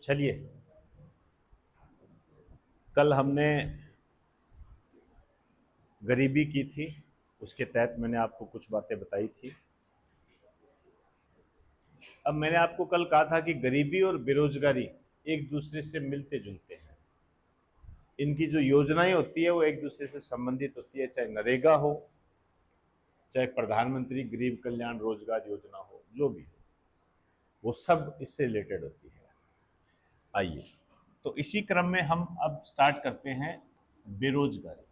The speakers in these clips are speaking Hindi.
चलिए, कल हमने गरीबी की थी, उसके तहत मैंने आपको कुछ बातें बताई थी। अब मैंने आपको कल कहा था कि गरीबी और बेरोजगारी एक दूसरे से मिलते जुलते हैं। इनकी जो योजनाएं होती है वो एक दूसरे से संबंधित होती है, चाहे नरेगा हो, चाहे प्रधानमंत्री गरीब कल्याण रोजगार योजना हो, जो भी हो, वो सब इससे रिलेटेड होती है। आइए, तो इसी क्रम में हम अब स्टार्ट करते हैं बेरोजगारी।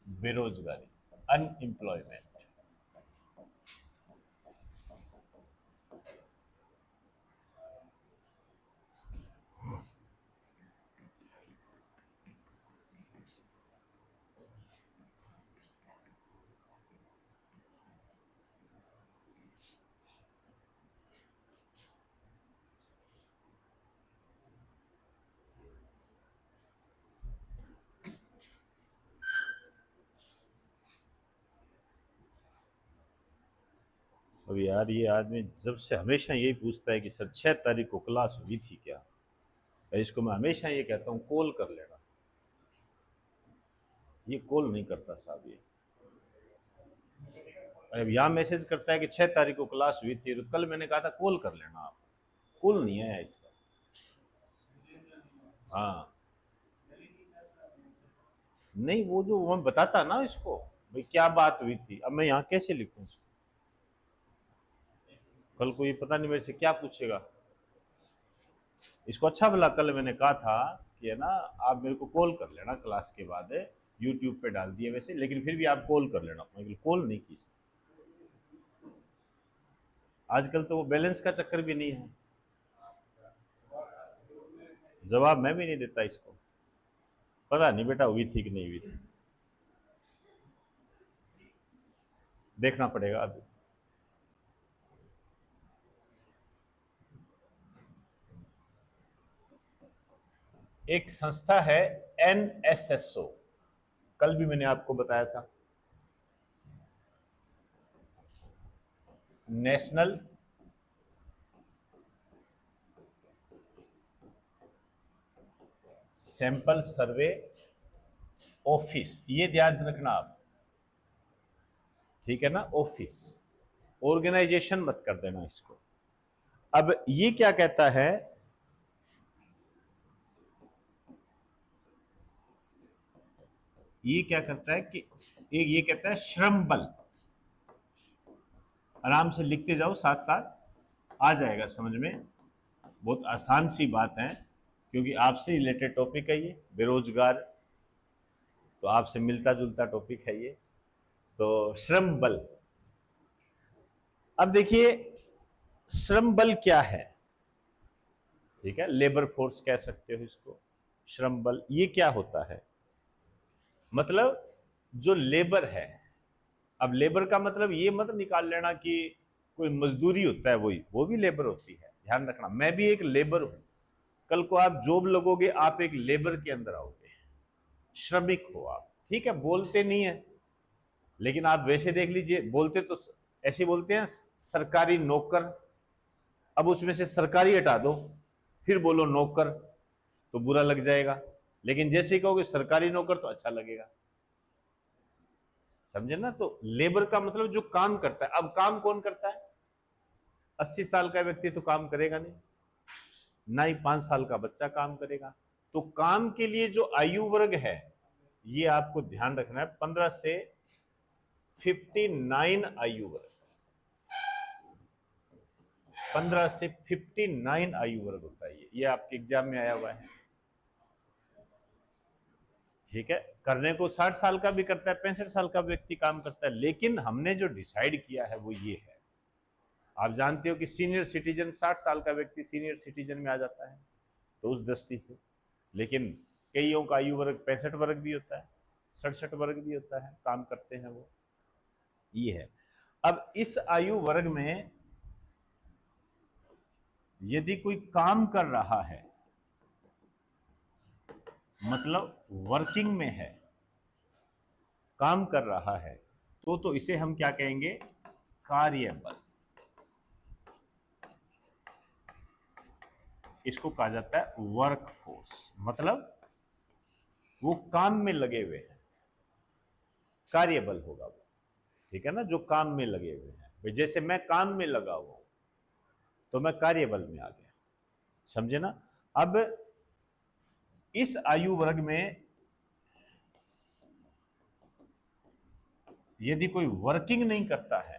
बेरोजगारी, अनएम्प्लॉयमेंट। अब यार, ये आदमी जब से हमेशा यही पूछता है कि सर 6 तारीख को क्लास हुई थी क्या। इसको मैं हमेशा ये कहता हूँ कॉल कर लेना, ये कॉल नहीं करता साहब। ये अब यहाँ मैसेज करता है कि 6 तारीख को क्लास हुई थी, तो कल मैंने कहा था कॉल कर लेना आप। कॉल नहीं आया इसका। हाँ, नहीं, वो जो मैं बताता ना इसको, भाई क्या बात हुई थी, अब मैं यहाँ कैसे लिखूं इसको। कल को ये पता नहीं मेरे से क्या पूछेगा। इसको अच्छा भला कल मैंने कहा था कि है ना, आप मेरे को कॉल कर लेना क्लास के बाद, यूट्यूब पे डाल दिए वैसे, लेकिन फिर भी आप कॉल कर लेना। मैं कॉल नहीं की। आजकल तो वो बैलेंस का चक्कर भी नहीं है, जवाब मैं भी नहीं देता इसको। पता नहीं बेटा हुई थी कि नहीं हुई थी, देखना पड़ेगा अभी। एक संस्था है एनएसएसओ, कल भी मैंने आपको बताया था, नेशनल सैंपल सर्वे ऑफिस। ये ध्यान रखना आप, ठीक है ना। ऑफिस, ऑर्गेनाइजेशन मत कर देना इसको। अब ये क्या कहता है, ये क्या करता है कि एक ये कहता है श्रम बल। आराम से लिखते जाओ, साथ साथ आ जाएगा समझ में। बहुत आसान सी बात है, क्योंकि आपसे रिलेटेड टॉपिक है ये, बेरोजगार, तो आपसे मिलता जुलता टॉपिक है ये। तो श्रम बल, अब देखिए श्रम बल क्या है, ठीक है, लेबर फोर्स कह सकते हो इसको। श्रम बल ये क्या होता है, मतलब जो लेबर है। अब लेबर का मतलब ये मत निकाल लेना कि कोई मजदूरी होता है वही, वो भी लेबर होती है, ध्यान रखना। मैं भी एक लेबर हूं, कल को आप जॉब लगोगे, आप एक लेबर के अंदर आओगे, श्रमिक हो आप, ठीक है। बोलते नहीं है, लेकिन आप वैसे देख लीजिए, बोलते तो ऐसे बोलते हैं सरकारी नौकर। अब उसमें से सरकारी हटा दो, फिर बोलो नौकर, तो बुरा लग जाएगा। लेकिन जैसे ही कहोगे सरकारी नौकर तो अच्छा लगेगा, समझे ना। तो लेबर का मतलब जो काम करता है। अब काम कौन करता है, 80 साल का व्यक्ति तो काम करेगा नहीं, ना ही 5 साल का बच्चा काम करेगा। तो काम के लिए जो आयु वर्ग है, ये आपको ध्यान रखना है, 15 से 59 आयु वर्ग, 15 से 59 आयु वर्ग होता है ये आपके एग्जाम में आया हुआ है, ठीक है। करने को 60 साल का भी करता है, 65 साल का व्यक्ति काम करता है, लेकिन हमने जो डिसाइड किया है वो ये है। आप जानते हो कि सीनियर सिटीजन, 60 साल का व्यक्ति सीनियर सिटीजन में आ जाता है, तो उस दृष्टि से। लेकिन कईयों का आयु वर्ग 65 वर्ग भी होता है, 67 वर्ग भी होता है, काम करते हैं वो, ये है। अब इस आयु वर्ग में यदि कोई काम कर रहा है, मतलब वर्किंग में है, काम कर रहा है, तो इसे हम क्या कहेंगे, कार्यबल। इसको कहा जाता है वर्क फोर्स, मतलब वो काम में लगे हुए हैं, कार्यबल होगा वो, ठीक है ना, जो काम में लगे हुए हैं। भाई जैसे मैं काम में लगा हुआ हूं तो मैं कार्यबल में आ गया, समझे ना। अब इस आयु वर्ग में यदि कोई वर्किंग नहीं करता है,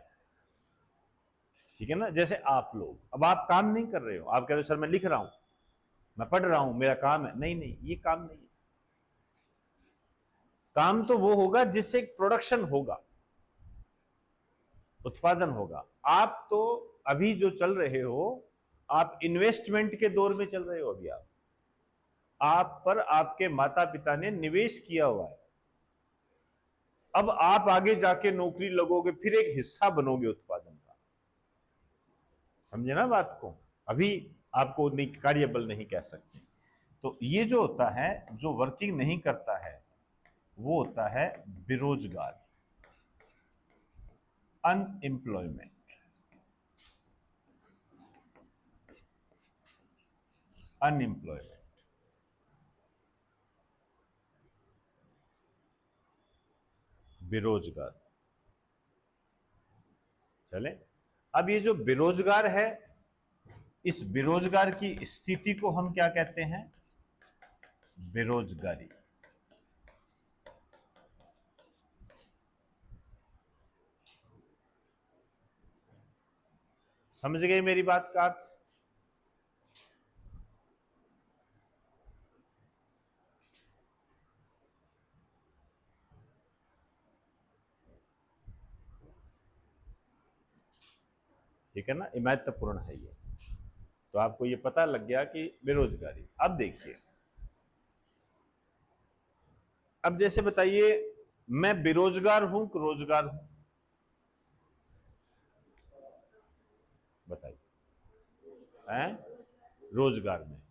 ठीक है ना, जैसे आप लोग, अब आप काम नहीं कर रहे हो, आप कह रहे हो सर मैं लिख रहा हूं, मैं पढ़ रहा हूं, मेरा काम है, नहीं नहीं, ये काम नहीं है। काम तो वो होगा जिससे एक प्रोडक्शन होगा, उत्पादन होगा। आप तो अभी जो चल रहे हो, आप इन्वेस्टमेंट के दौर में चल रहे हो। अभी आप पर आपके माता पिता ने निवेश किया हुआ है। अब आप आगे जाके नौकरी लगोगे, फिर एक हिस्सा बनोगे उत्पादन का, समझे ना बात को। अभी आपको नहीं, कार्यबल नहीं कह सकते। तो ये जो होता है, जो वर्किंग नहीं करता है, वो होता है बेरोजगार, अनएम्प्लॉयमेंट। अनएम्प्लॉयमेंट, बेरोजगार। चले, अब ये जो बेरोजगार है, इस बेरोजगार की स्थिति को हम क्या कहते हैं? बेरोजगारी। समझ गए मेरी बात का अर्थ? ठीक है ना, ये महत्वपूर्ण है ये। तो आपको ये पता लग गया कि बेरोजगारी। अब देखिए, अब जैसे बताइए, मैं बेरोजगार हूं कि रोजगार हूं? बताइए। हैं? रोजगार में,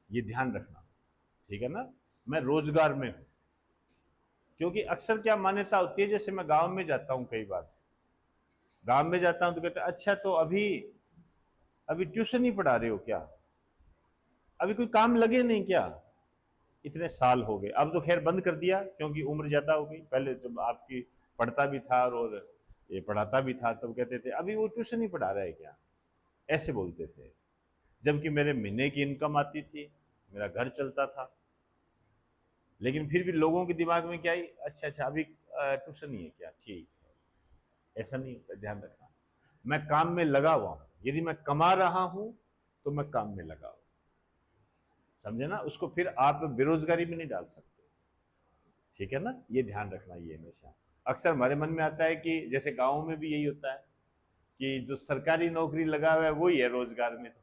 ये ध्यान रखना, ठीक है ना, मैं रोजगार में हूं। क्योंकि अक्सर क्या मान्यता होती है, जैसे मैं गांव में जाता हूं, कई बार गांव में जाता हूं तो कहते हैं अच्छा तो अभी अभी ट्यूशन ही पढ़ा रहे हो क्या, अभी कोई काम लगे नहीं क्या? इतने साल हो गए, अब तो खैर बंद कर दिया क्योंकि उम्र ज्यादा हो गई। पहले जब आपकी पढ़ता भी था और ये पढ़ाता भी था, तब कहते थे अभी वो ट्यूशन ही पढ़ा रहा है क्या, ऐसे बोलते थे। जबकि मेरे महीने की इनकम आती थी, मेरा घर चलता था। लेकिन फिर भी लोगों के दिमाग में क्या आई, अच्छा अच्छा अभी ट्यूशन ही है क्या, ठीक है। ऐसा नहीं होता, ध्यान रखना। मैं काम में लगा हुआ हूं, यदि मैं कमा रहा हूं तो मैं काम में लगा हुआ, समझे ना। उसको फिर आप बेरोजगारी में नहीं डाल सकते, ठीक है ना, ये ध्यान रखना। ये हमेशा अक्सर हमारे मन में आता है कि जैसे गाँव में भी यही होता है कि जो सरकारी नौकरी लगा हुआ है वही है रोजगार में, तो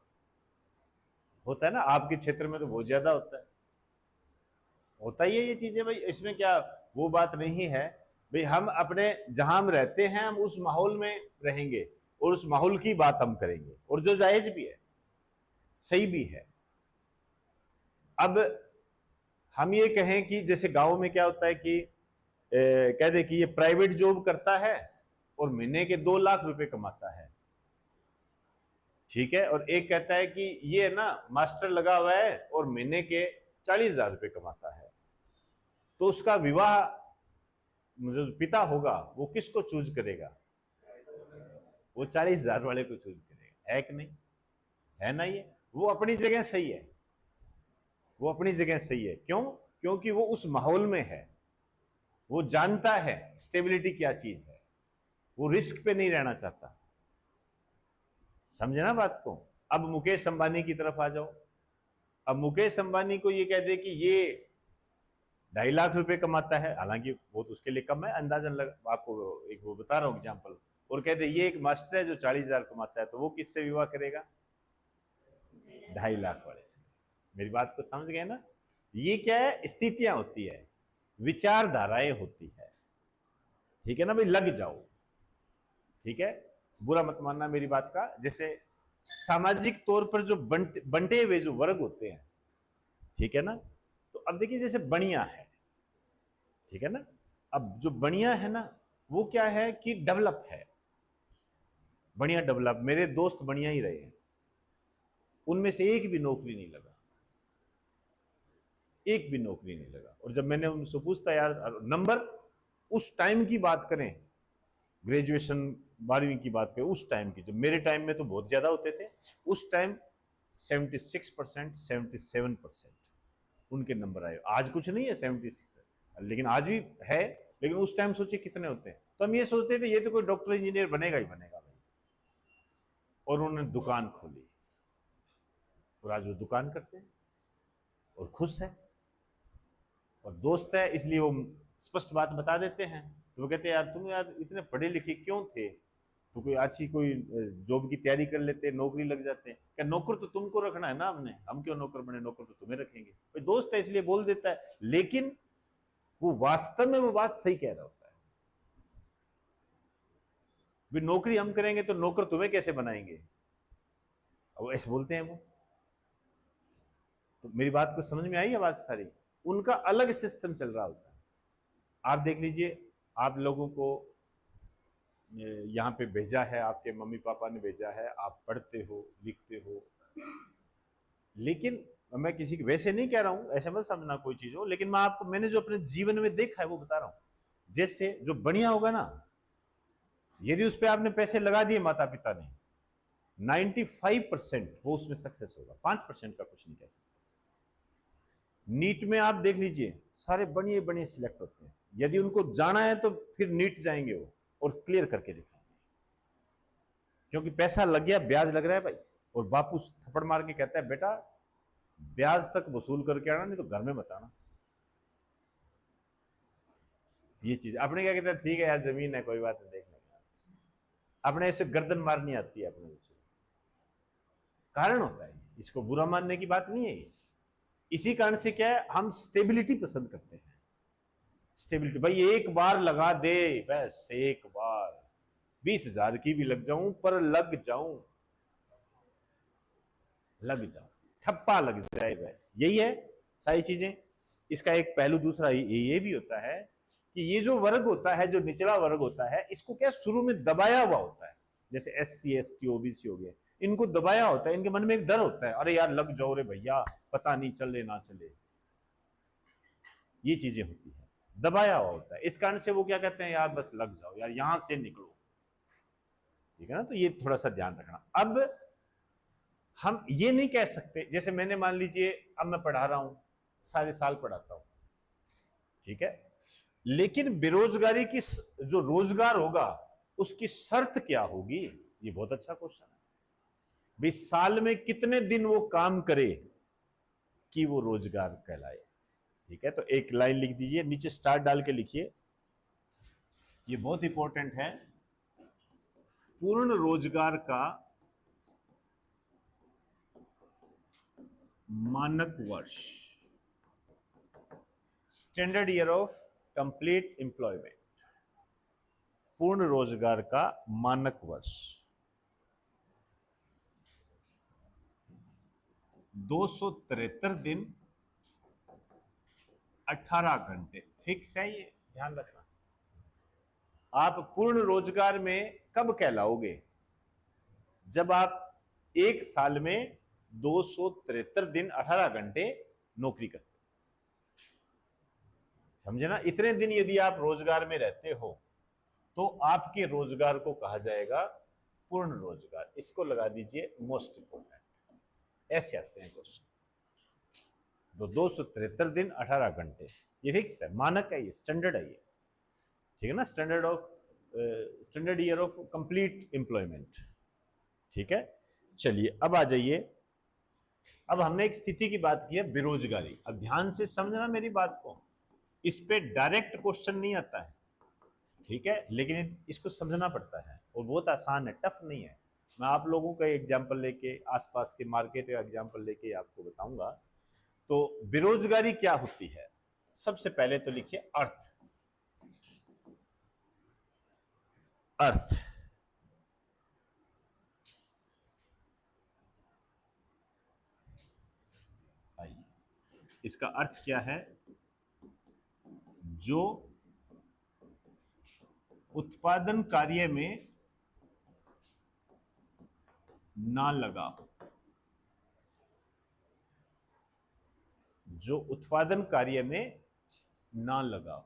होता है ना, आपके क्षेत्र में तो बहुत ज्यादा होता है, होता ही है ये चीजें भाई, इसमें क्या वो बात नहीं है। भाई हम अपने जहां हम रहते हैं, हम उस माहौल में रहेंगे और उस माहौल की बात हम करेंगे, और जो जायज भी है, सही भी है। अब हम ये कहें कि जैसे गांव में क्या होता है कि कह दे कि ये प्राइवेट जॉब करता है और महीने के 2 लाख रुपए कमाता है, ठीक है, और एक कहता है कि ये ना मास्टर लगा हुआ है और महीने के 40,000 रुपए कमाता है। तो उसका विवाह, जो पिता होगा वो किसको चूज करेगा? वो 40,000 वाले को चूज करेगा, है कि नहीं? है ना, ये वो अपनी जगह सही है, वो अपनी जगह सही है। क्यों? क्योंकि वो उस माहौल में है, वो जानता है स्टेबिलिटी क्या चीज है, वो रिस्क पे नहीं रहना चाहता, समझे ना बात को। अब मुकेश अंबानी की तरफ आ जाओ। अब मुकेश अंबानी को ये कह दे कि ये 2.5 लाख रुपए कमाता है, हालांकि वो तो उसके लिए कम है, अंदाजन आपको एक वो बता रहा हूं एग्जाम्पल, और कहते ये एक मास्टर है जो 40,000 कमाता है, तो वो किससे विवाह करेगा? 2.5 लाख वाले से। मेरी बात को समझ गए ना? ये क्या है, स्थितियां होती है, विचारधाराएं होती है, ठीक है ना भाई, लग जाओ, ठीक है, बुरा मत मानना मेरी बात का। जैसे सामाजिक तौर पर जो बंटे हुए जो वर्ग होते हैं, ठीक है ना, तो अब देखिए जैसे बनिया है, ठीक है ना, अब जो बनिया है ना, वो क्या है कि डेवलप है, बढ़िया डेवलप, मेरे दोस्त बढ़िया ही रहे हैं, उनमें से एक भी नौकरी नहीं लगा, एक भी नौकरी नहीं लगा। और जब मैंने उनसे पूछता यार नंबर, उस टाइम की बात करें, ग्रेजुएशन 12वीं की बात करें, उस टाइम की, जो मेरे टाइम में तो बहुत ज्यादा होते थे, उस टाइम 76%, 77% उनके नंबर आए। आज कुछ नहीं है 76 है, लेकिन आज भी है, लेकिन उस टाइम सोचिए कितने होते हैं। तो हम ये सोचते थे ये तो कोई डॉक्टर इंजीनियर बनेगा ही बनेगा भाई, और उन्होंने दुकान खोली, और आज वो दुकान करते हैं और खुश है, और दोस्त है, इसलिए वो स्पष्ट बात बता देते हैं। तो वो कहते हैं यार तुम यार इतने पढ़े लिखे क्यों थे, तो कोई अच्छी कोई जॉब की तैयारी कर लेते, नौकरी लग जाते। क्या नौकर तो तुमको रखना है ना, हमने, हम क्यों नौकर बने, नौकर तो तुम्हें रखेंगे। भाई दोस्त है इसलिए बोल देता है, लेकिन वो वास्तव में वो बात सही कह रहा होता है। भी नौकरी हम करेंगे तो नौकर तुम्हें कैसे बनाएंगे, अब ऐसे बोलते हैं वो। तो मेरी बात को समझ में आई है बात सारी। उनका अलग सिस्टम चल रहा होता है। आप देख लीजिए, आप लोगों को यहाँ पे भेजा है, आपके मम्मी पापा ने भेजा है, आप पढ़ते हो लिखते हो, लेकिन मैं किसी के वैसे नहीं कह रहा हूं, ऐसे मत समझना कोई चीज हो, लेकिन मैं आपको, मैंने जो अपने जीवन में देखा है वो बता रहा हूं। जैसे जो बढ़िया होगा ना, यदि उस पर आपने पैसे लगा दिए माता पिता ने, 95% वो उसमें सक्सेस होगा, 5% का कुछ नहीं कह सकते। नीट में आप देख लीजिए, सारे बढ़िया बढ़िया सिलेक्ट होते हैं, यदि उनको जाना है तो फिर नीट जाएंगे वो और क्लियर करके दिखाएंगे, क्योंकि पैसा लग गया, ब्याज लग रहा है भाई। और बापू थप्पड़ मार के कहता है बेटा ब्याज तक वसूल करके आना, नहीं तो घर में मत आना। ये चीज अपने क्या कहते हैं, ठीक है यार जमीन है कोई बात नहीं देख लेंगे, अपने ऐसे गर्दन मारनी आती है अपने, कारण होता है, इसको बुरा मानने की बात नहीं है ये। इसी कारण से क्या है, हम स्टेबिलिटी पसंद करते हैं। स्टेबिलिटी भाई, एक बार लगा दे बस, एक बार 20,000 की भी लग जाऊं, पर लग जाऊं, लग जाऊं, ठप्पा लग जाए बस, यही है सारी चीजें। इसका एक पहलू दूसरा ये भी होता है कि ये जो वर्ग होता है, जो निचला वर्ग होता है, इसको क्या शुरू में दबाया हुआ होता है। जैसे SC ST OBC हो गए, इनको दबाया होता है, इनके मन में एक डर होता है, अरे यार लग जाओ रे भैया, पता नहीं चले ना चले, ये चीजें होती है, दबाया हुआ होता है। इस कारण से वो क्या कहते हैं, यार बस लग जाओ यार, यहां से निकलो, ठीक है ना। तो ये थोड़ा सा ध्यान रखना। अब हम ये नहीं कह सकते, जैसे मैंने मान लीजिए अब मैं पढ़ा रहा हूं, सारे साल पढ़ाता हूं, ठीक है, लेकिन बेरोजगारी की जो रोजगार होगा उसकी शर्त क्या होगी, ये बहुत अच्छा क्वेश्चन है। 20 साल में कितने दिन वो काम करे कि वो रोजगार कहलाए, ठीक है। तो एक लाइन लिख दीजिए, नीचे स्टार डाल के लिखिए, ये बहुत इंपॉर्टेंट है। पूर्ण रोजगार का मानक वर्ष, standard year of complete employment, पूर्ण रोजगार का मानक वर्ष 273 दिन 18 घंटे, फिक्स है, ये ध्यान रखना। आप पूर्ण रोजगार में कब कहलाओगे, जब आप एक साल में 273 दिन 18 घंटे नौकरी करते, समझे ना। इतने दिन यदि आप रोजगार में रहते हो तो आपके रोजगार को कहा जाएगा पूर्ण रोजगार। इसको लगा दीजिए मोस्ट इंपोर्टेंट, ऐसे आते हैं क्वेश्चन। तो 273 दिन 18 घंटे ये फिक्स है, मानक है, ये स्टैंडर्ड है, ये ठीक है ना, standard year of complete employment, ठीक है। चलिए अब आ जाइए, अब हमने एक स्थिति की बात की है, बेरोजगारी। अब ध्यान से समझना मेरी बात को, इस पे डायरेक्ट क्वेश्चन नहीं आता है, ठीक है, लेकिन इसको समझना पड़ता है, और बहुत आसान है, टफ नहीं है। मैं आप लोगों का एग्जाम्पल लेके, आसपास के मार्केट का एग्जाम्पल लेके आपको बताऊंगा। तो बेरोजगारी क्या होती है, सबसे पहले तो लिखिए अर्थ। अर्थ, आइए, इसका अर्थ क्या है, जो उत्पादन कार्य में ना लगा, जो उत्पादन कार्य में ना लगा हो।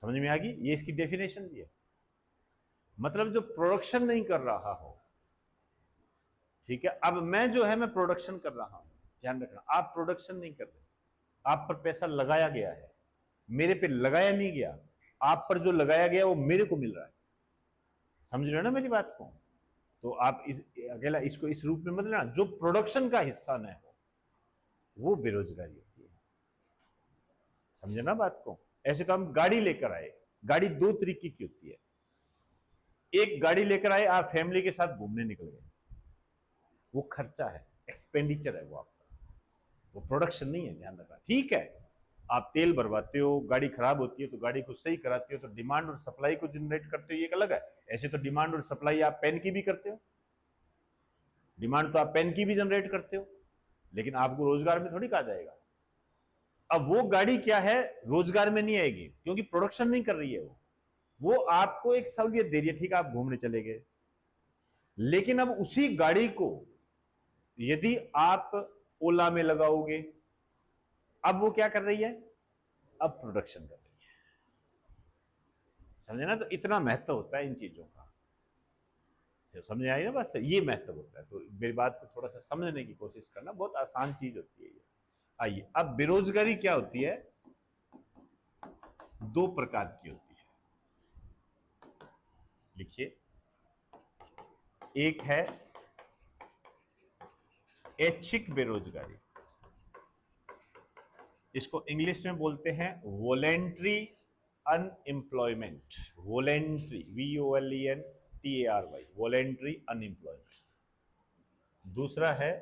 समझ में आ गई? ये इसकी डेफिनेशन भी है, मतलब जो प्रोडक्शन नहीं कर रहा हो। ठीक है, अब मैं जो है मैं प्रोडक्शन कर रहा हूं, ध्यान रखना, आप प्रोडक्शन नहीं कर रहे, आप पर पैसा लगाया गया है, मेरे पे लगाया नहीं गया, आप पर जो लगाया गया वो मेरे को मिल रहा है। समझ रहे हो ना मेरी बात को? तो आप इस अकेला इसको इस रूप में मत लेना, जो प्रोडक्शन का हिस्सा न हो वो बेरोजगारी होती है। समझे ना बात को? ऐसे तो हम गाड़ी लेकर आए, गाड़ी दो तरीके की होती है। एक गाड़ी लेकर आए, आप फैमिली के साथ घूमने निकल गए, वो खर्चा है, एक्सपेंडिचर है वो आपका, वो प्रोडक्शन नहीं है, ध्यान रखना। ठीक है, आप तेल भरवाते हो, गाड़ी खराब होती है तो गाड़ी को सही कराते हो, तो डिमांड और सप्लाई को जनरेट करते हो, ये एक अलग है। ऐसे तो डिमांड और सप्लाई आप पेन की भी करते हो, डिमांड तो आप पेन की भी जनरेट करते हो, लेकिन आपको रोजगार में थोड़ी कहा जाएगा। अब वो गाड़ी क्या है, रोजगार में नहीं आएगी क्योंकि प्रोडक्शन नहीं कर रही है वो आपको एक सहूलियत दे रही है। ठीक है, आप घूमने चले गए, लेकिन अब उसी गाड़ी को यदि आप ओला में लगाओगे, अब वो क्या कर रही है, अब प्रोडक्शन कर रही है। समझे ना? तो इतना महत्व होता है इन चीजों का, समझ आई ना बात से? ये महत्व होता है। तो मेरी बात को थोड़ा सा समझने की कोशिश करना, बहुत आसान चीज होती है ये। आइए, अब बेरोजगारी क्या होती है, दो प्रकार की होती है, लिखिए। एक है ऐच्छिक बेरोजगारी, इसको इंग्लिश में बोलते हैं voluntary unemployment. Voluntary, VOLENTARY, voluntary unemployment. दूसरा है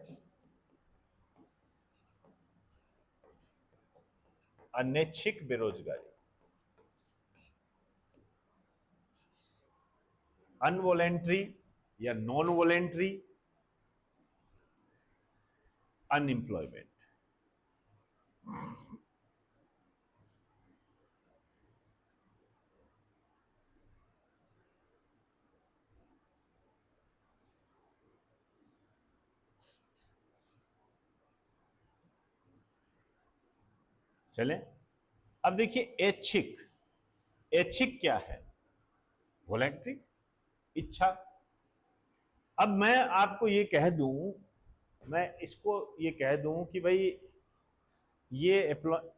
अनैच्छिक बेरोजगारी, अनवॉलेंट्री या नॉन वॉलेंट्री अनएम्प्लॉयमेंट। चलें, अब देखिए ऐच्छिक, ऐच्छिक क्या है, वॉलेंट्री, इच्छा। अब मैं आपको ये कह दूं, मैं इसको ये कह दूं कि भाई ये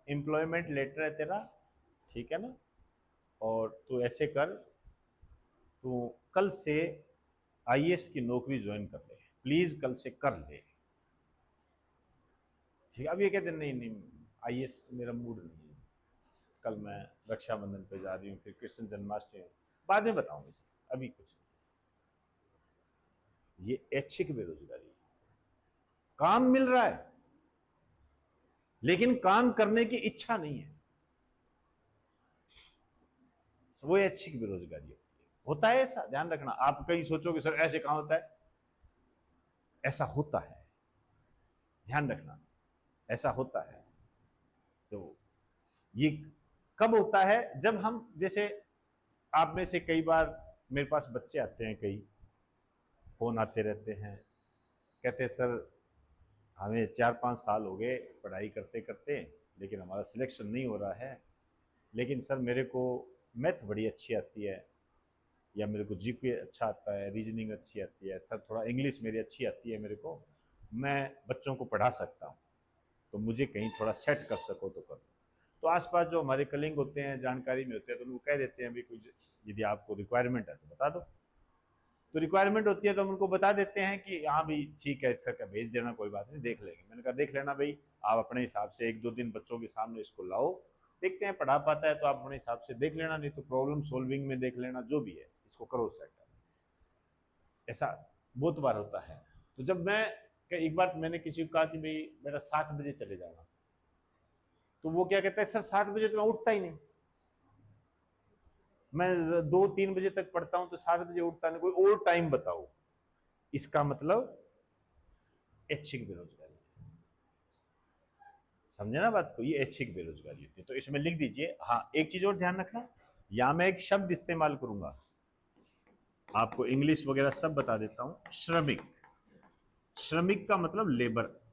एम्प्लॉयमेंट लेटर है तेरा, ठीक है ना, और तू ऐसे कर, तू कल से IAS की नौकरी ज्वाइन कर ले, प्लीज कल से कर ले। ठीक है, अब ये कहते नहीं नहीं IAS मेरा मूड नहीं है, कल मैं रक्षाबंधन पे जा रही हूँ, फिर कृष्ण जन्माष्टमी, बाद में बताऊंगी सर, अभी कुछ नहीं। ये ऐच्छिक बेरोजगारी, काम मिल रहा है लेकिन काम करने की इच्छा नहीं है, वो ऐच्छिक बेरोजगारी होती है। होता है ऐसा, ध्यान रखना। आप कहीं सोचोगे सर ऐसे कहां होता है, ऐसा होता है, ध्यान रखना, ऐसा होता है। तो ये कब होता है, जब हम, जैसे आप में से कई बार मेरे पास बच्चे आते हैं, कई फोन आते रहते हैं, कहते हैं सर हमें 4-5 साल हो गए पढ़ाई करते करते, लेकिन हमारा सिलेक्शन नहीं हो रहा है, लेकिन सर मेरे को मैथ बड़ी अच्छी आती है, या मेरे को GPA अच्छा आता है, रीजनिंग अच्छी आती है, सर थोड़ा इंग्लिश मेरी अच्छी आती है, मेरे को, मैं बच्चों को पढ़ा सकता हूँ, तो मुझे कहीं थोड़ा सेट कर सको तो कर दो। तो आसपास जो हमारे कलिंग होते हैं, जानकारी में होते हैं, तो उनको कह देते हैं भाई कुछ यदि आपको रिक्वायरमेंट है तो बता दो। तो रिक्वायरमेंट होती है तो हम उनको बता देते हैं कि हाँ भाई ठीक है सर, का भेज देना, कोई बात नहीं, देख लेंगे। मैंने कहा देख लेना भाई, आप अपने हिसाब से 1-2 दिन बच्चों के सामने इसको लाओ, देखते हैं पढ़ा पाता है तो आप अपने हिसाब से देख लेना, नहीं तो प्रॉब्लम सोल्विंग में देख लेना, जो भी है इसको करो सेट। ऐसा बहुत बार होता है। तो जब मैं, एक बार मैंने किसी को कहा कि भाई मेरा 7 बजे चले जाना, तो वो क्या कहता है, सर 7 बजे तो मैं उठता ही नहीं, मैं 2-3 बजे तक पढ़ता हूं, तो 7 बजे उठता नहीं, कोई और टाइम बताओ। इसका मतलब ऐच्छिक बेरोजगारी, समझे ना बात को? ये ऐच्छिक बेरोजगारी होती है। तो इसमें लिख दीजिए। हाँ, एक चीज और ध्यान रखना, यहां मैं एक शब्द इस्तेमाल करूंगा, आपको इंग्लिश वगैरह सब बता देता हूं, श्रमिक। श्रमिक का मतलब लेबर,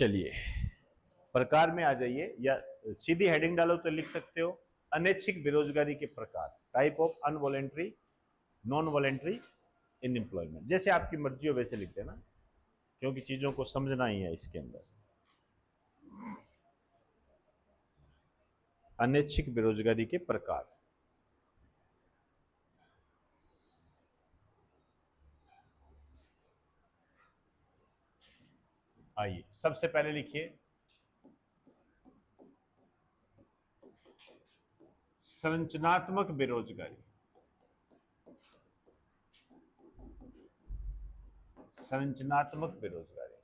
चलिए प्रकार में आ जाइए, या सीधी हेडिंग डालो तो लिख सकते हो अनैच्छिक बेरोजगारी के प्रकार, type of involuntary non voluntary unemployment. जैसे आपकी मर्जी हो वैसे लिख देना, क्योंकि चीजों को समझना ही है इसके अंदर। अनैच्छिक बेरोजगारी के प्रकार। आइए सबसे पहले लिखिए संरचनात्मक बेरोजगारी। संरचनात्मक बेरोजगारी,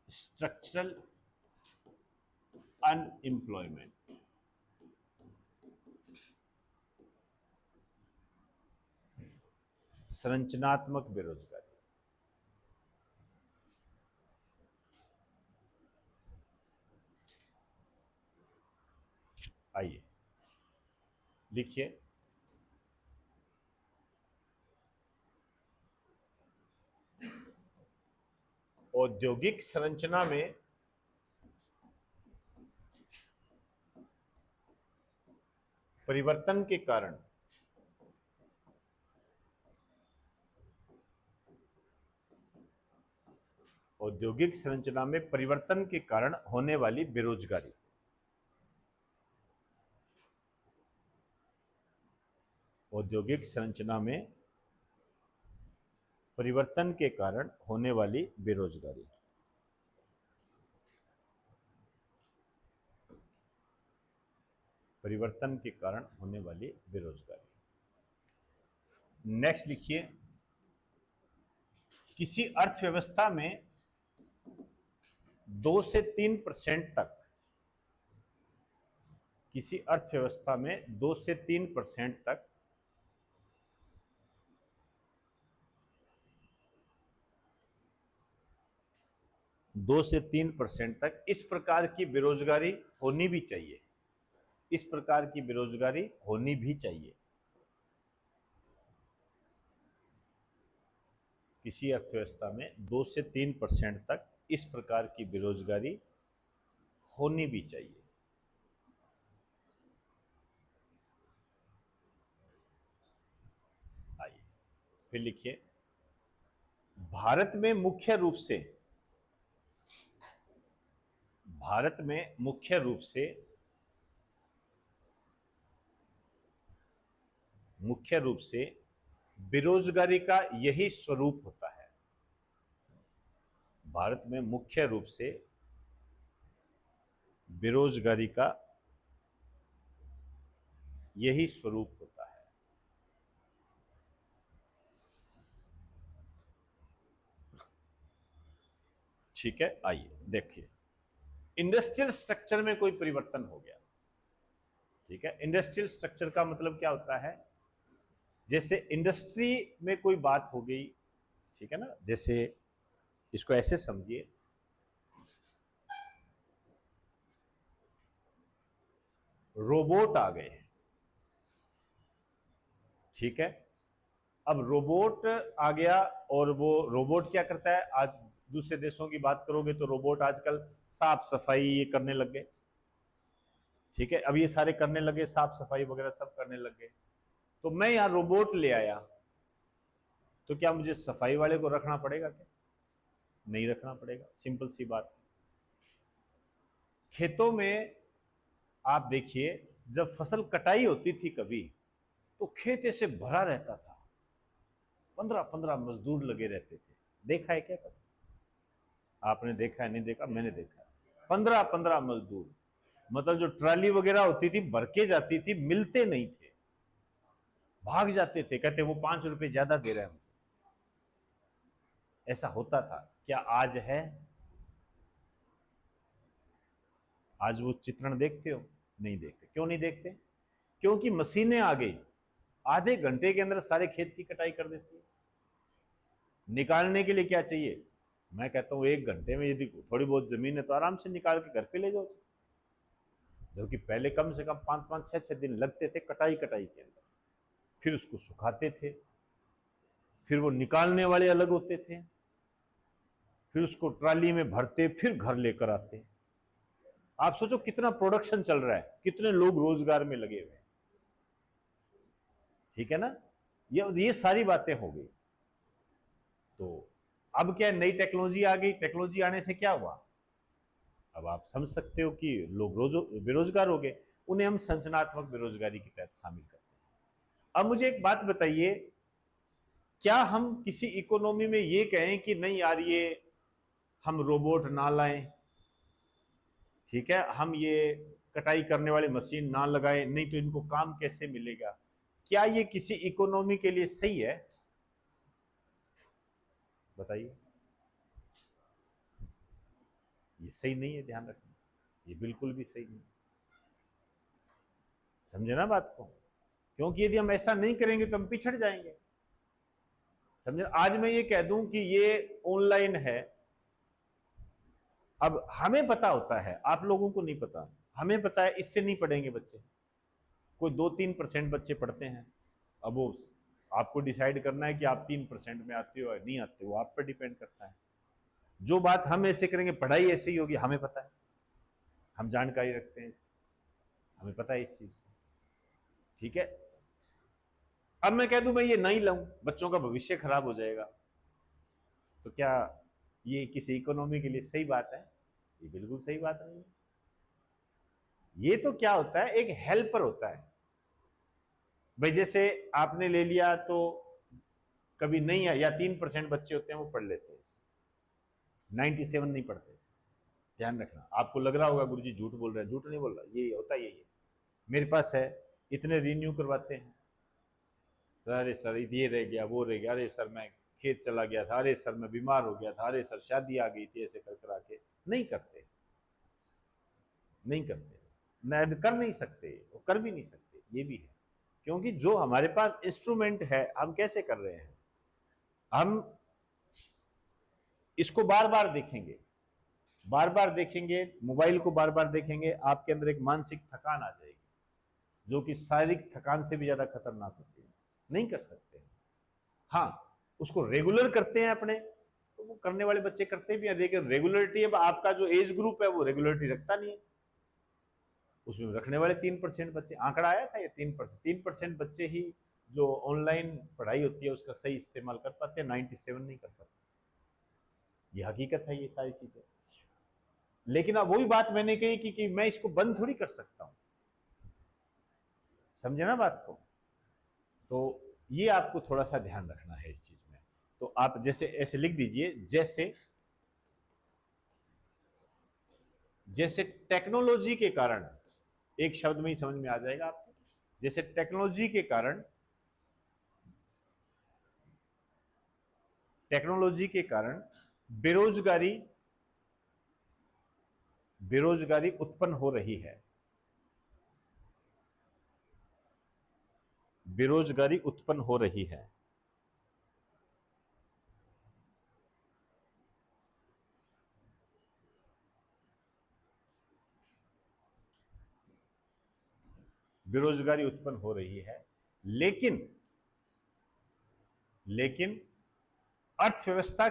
स्ट्रक्चरल अनएम्प्लॉयमेंट। संरचनात्मक बेरोजगारी। आइए लिखिए औद्योगिक संरचना में परिवर्तन के कारण औद्योगिक संरचना में परिवर्तन के कारण होने वाली बेरोजगारी। औद्योगिक संरचना में परिवर्तन के कारण होने वाली बेरोजगारी। परिवर्तन के कारण होने वाली बेरोजगारी। नेक्स्ट लिखिए किसी अर्थव्यवस्था में 2 से 3% तक, किसी अर्थव्यवस्था में 2 से 3% तक दो से 3% तक इस प्रकार की बेरोजगारी होनी भी चाहिए। इस प्रकार की बेरोजगारी होनी भी चाहिए। किसी अर्थव्यवस्था में 2 से 3% तक इस प्रकार की बेरोजगारी होनी भी चाहिए। आइए फिर लिखिए भारत में मुख्य रूप से, भारत में मुख्य रूप से, मुख्य रूप से बेरोजगारी का यही स्वरूप होता है। भारत में मुख्य रूप से बेरोजगारी का यही स्वरूप होता है। ठीक है, आइए देखिए इंडस्ट्रियल स्ट्रक्चर में कोई परिवर्तन हो गया। ठीक है, इंडस्ट्रियल स्ट्रक्चर का मतलब क्या होता है, जैसे इंडस्ट्री में कोई बात हो गई, ठीक है ना, जैसे इसको ऐसे समझिए रोबोट आ गए। ठीक है, अब रोबोट आ गया और वो रोबोट क्या करता है, आज दूसरे देशों की बात करोगे तो रोबोट आजकल साफ सफाई ये करने लग गए। ठीक है, अब ये सारे करने लगे, साफ सफाई वगैरह सब करने लग गए। तो मैं यहां रोबोट ले आया, तो क्या मुझे सफाई वाले को रखना पड़ेगा क्या? नहीं रखना पड़ेगा, सिंपल सी बात। खेतों में आप देखिए जब फसल कटाई होती थी कभी, तो खेत ऐसे भरा रहता था, 15-15 मजदूर लगे रहते थे। देखा है क्या कभी? आपने देखा है? नहीं देखा? मैंने देखा है 15-15 मजदूर, मतलब जो ट्राली वगैरह होती थी भर के जाती थी, मिलते नहीं थे, भाग जाते थे, कहते वो 5 रुपए ज्यादा दे रहे हैं मुझे। ऐसा होता था। क्या आज है? आज वो चित्रण देखते हो? नहीं देखते। क्यों नहीं देखते? क्योंकि मशीनें आ गई, आधे घंटे के अंदर सारे खेत की कटाई कर देती है। निकालने के लिए क्या चाहिए? मैं कहता हूं 1 घंटे में यदि थोड़ी बहुत जमीन है तो आराम से निकाल के घर पे ले जाओ। जबकि पहले कम से कम 5-5, 6-6 दिन लगते थे कटाई के अंदर, फिर उसको सुखाते थे, फिर वो निकालने वाले अलग होते थे, फिर उसको ट्राली में भरते, फिर घर लेकर आते। आप सोचो कितना प्रोडक्शन चल रहा है, कितने लोग रोजगार में लगे हुए हैं। ठीक है ना, ये सारी बातें हो गई। तो अब क्या, नई टेक्नोलॉजी आ गई, टेक्नोलॉजी आने से क्या हुआ, अब आप समझ सकते हो कि लोग रोज बेरोजगार हो गए, उन्हें हम संरचनात्मक बेरोजगारी के तहत शामिल करते हैं। अब मुझे एक बात बताइए, क्या हम किसी इकोनॉमी में ये कहें कि नहीं यार ये हम रोबोट ना लाएं, ठीक है, हम ये कटाई करने वाली मशीन ना लगाएं, नहीं तो इनको काम कैसे मिलेगा, क्या ये किसी इकोनॉमी के लिए सही है? बताइए। ये सही नहीं है, ध्यान रखना, ये बिल्कुल भी सही नहीं। समझे ना बात को, क्योंकि यदि हम ऐसा नहीं करेंगे तो हम पिछड़ जाएंगे। समझे, आज मैं ये कह दूं कि ये ऑनलाइन है, अब हमें पता होता है, आप लोगों को नहीं पता, हमें पता है इससे नहीं पढ़ेंगे बच्चे, कोई 2-3% बच्चे पढ़ते हैं। अब वो आपको डिसाइड करना है कि आप 3% में आते हो या नहीं आते हो, आप पर डिपेंड करता है। जो बात हम ऐसे करेंगे, पढ़ाई ऐसे ही होगी, हमें पता है, हम जानकारी रखते हैं इसकी, हमें पता है इस चीज को। ठीक है, अब मैं कह दूं मैं ये नहीं लाऊं, बच्चों का भविष्य खराब हो जाएगा, तो क्या ये किसी इकोनॉमी के लिए सही बात है? ये बिल्कुल सही बात नहीं है। ये तो क्या होता है, एक हेल्पर होता है भाई, जैसे आपने ले लिया तो कभी नहीं है, या 3% बच्चे होते हैं वो पढ़ लेते हैं, 97 नहीं पढ़ते। ध्यान रखना, आपको लग रहा होगा गुरुजी झूठ बोल रहे हैं, झूठ नहीं बोल रहा, ये होता यही है। मेरे पास है, इतने रिन्यू करवाते हैं, अरे सर ये रह गया, वो रह गया, अरे सर मैं खेत चला गया था, अरे सर मैं बीमार हो गया था, अरे सर शादी आ गई थी, ऐसे कर करा के नहीं करते, नहीं करते, न कर नहीं सकते, वो कर भी नहीं सकते, ये भी है। क्योंकि जो हमारे पास इंस्ट्रूमेंट है, हम कैसे कर रहे हैं, हम इसको बार बार देखेंगे, बार बार देखेंगे, मोबाइल को बार बार देखेंगे, आपके अंदर एक मानसिक थकान आ जाएगी, जो कि शारीरिक थकान से भी ज्यादा खतरनाक होती है, नहीं कर सकते। हाँ, उसको रेगुलर करते हैं अपने, तो वो करने वाले बच्चे करते भी हैं, लेकिन रेगुलरिटी, अब आपका जो एज ग्रुप है वो रेगुलरिटी रखता नहीं है, उसमें रखने वाले 3% बच्चे, आंकड़ा आया था ये 3% बच्चे ही जो ऑनलाइन पढ़ाई होती है उसका सही इस्तेमाल कर पाते हैं, 97 नहीं कर पाते, ये हकीकत है ये सारी चीजें। लेकिन अब वही बात मैंने कही कि मैं इसको बंद थोड़ी कर सकता हूं, समझे ना बात को, तो ये आपको थोड़ा सा ध्यान रखना है इस चीज में। तो आप जैसे ऐसे लिख दीजिए, जैसे जैसे टेक्नोलॉजी के कारण, एक शब्द में ही समझ में आ जाएगा आपको, जैसे टेक्नोलॉजी के कारण बेरोजगारी उत्पन्न हो रही है, बेरोजगारी उत्पन्न हो रही है। बेरोजगारी उत्पन्न हो रही है, लेकिन लेकिन अर्थव्यवस्था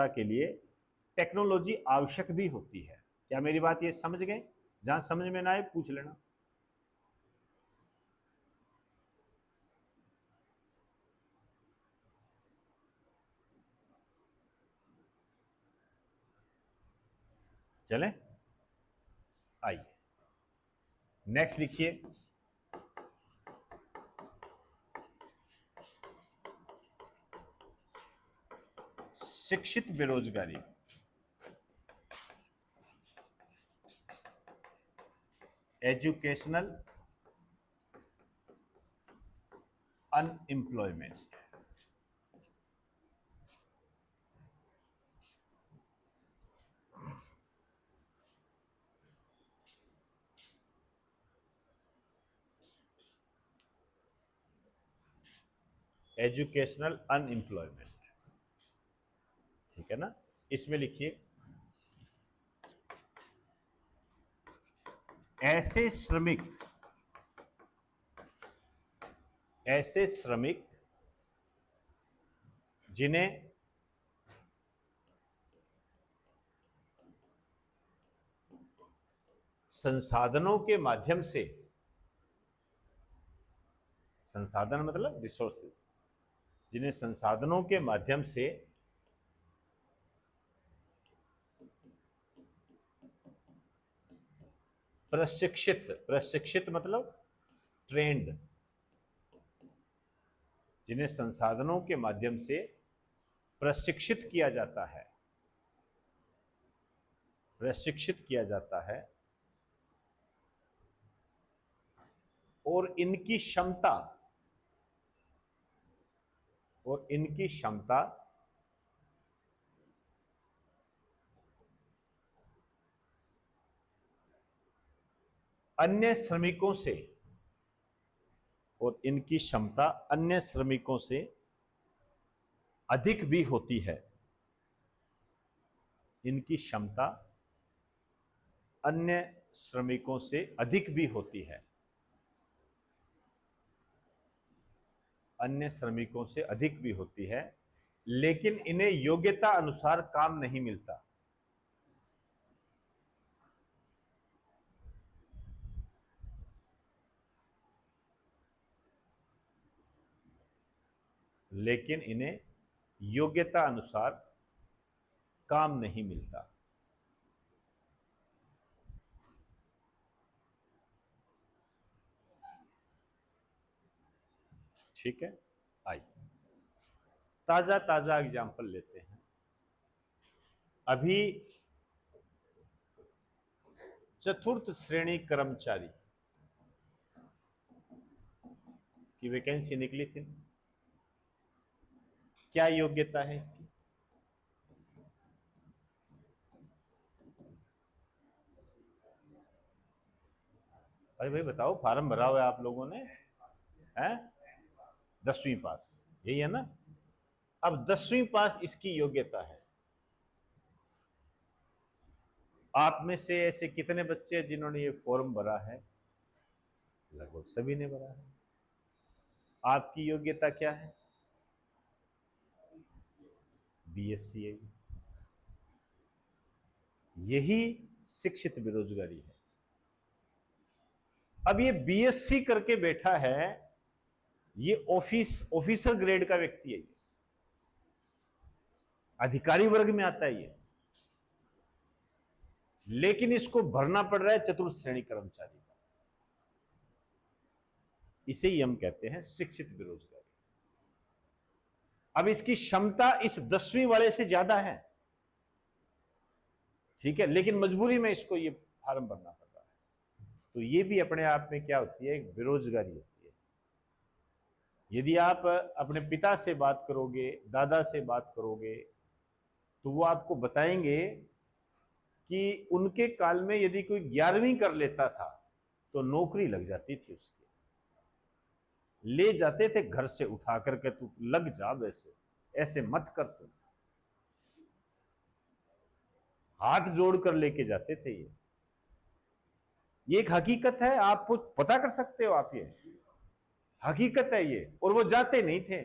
के लिए टेक्नोलॉजी आवश्यक भी होती है। क्या मेरी बात ये समझ गए? जहां समझ में ना आए पूछ लेना। चलें, आइए नेक्स्ट लिखिए, शिक्षित बेरोजगारी, एजुकेशनल अनएम्प्लॉयमेंट। एजुकेशनल अनएम्प्लॉयमेंट, ठीक है ना, इसमें लिखिए ऐसे श्रमिक जिन्हें संसाधनों के माध्यम से, संसाधन मतलब रिसोर्सेस, जिन्हें संसाधनों के माध्यम से प्रशिक्षित, प्रशिक्षित मतलब ट्रेंड, जिन्हें संसाधनों के माध्यम से प्रशिक्षित किया जाता है, प्रशिक्षित किया जाता है, और इनकी क्षमता, और इनकी क्षमता अन्य श्रमिकों से, और इनकी क्षमता अन्य श्रमिकों से अधिक भी होती है, इनकी क्षमता अन्य श्रमिकों से अधिक भी होती है, अन्य श्रमिकों से अधिक भी होती है, लेकिन इन्हें योग्यता अनुसार काम नहीं मिलता। लेकिन इन्हें योग्यता अनुसार काम नहीं मिलता। ठीक है, आइए ताजा ताजा एग्जाम्पल लेते हैं। अभी चतुर्थ श्रेणी कर्मचारी की वैकेंसी निकली थी, क्या योग्यता है इसकी? अरे भाई बताओ, फॉर्म भरा हुआ है आप लोगों ने, हैं? 10वीं पास, यही है ना? अब 10वीं पास इसकी योग्यता है। आप में से ऐसे कितने बच्चे हैं जिन्होंने ये फॉर्म भरा है? लगभग सभी ने भरा है। आपकी योग्यता क्या है? बीएससी है। यही शिक्षित बेरोजगारी है। अब ये बीएससी करके बैठा है, ये ऑफिसर ग्रेड का व्यक्ति है, ये अधिकारी वर्ग में आता है ये, लेकिन इसको भरना पड़ रहा है चतुर्थ श्रेणी कर्मचारी का। इसे ही हम कहते हैं शिक्षित बेरोजगारी। अब इसकी क्षमता इस 10वीं वाले से ज्यादा है, ठीक है, लेकिन मजबूरी में इसको ये फॉर्म भरना पड़ रहा है। तो ये भी अपने आप में क्या होती है? एक बेरोजगारी होती है। यदि आप अपने पिता से बात करोगे, दादा से बात करोगे, तो वो आपको बताएंगे कि उनके काल में यदि कोई 11वीं कर लेता था तो नौकरी लग जाती थी उसकी, ले जाते थे घर से उठा करके, तू लग जा, वैसे ऐसे मत कर, तू हाथ जोड़ कर लेके जाते थे। ये एक हकीकत है, आप पता कर सकते हो, आप ये हकीकत है ये। और वो जाते नहीं थे,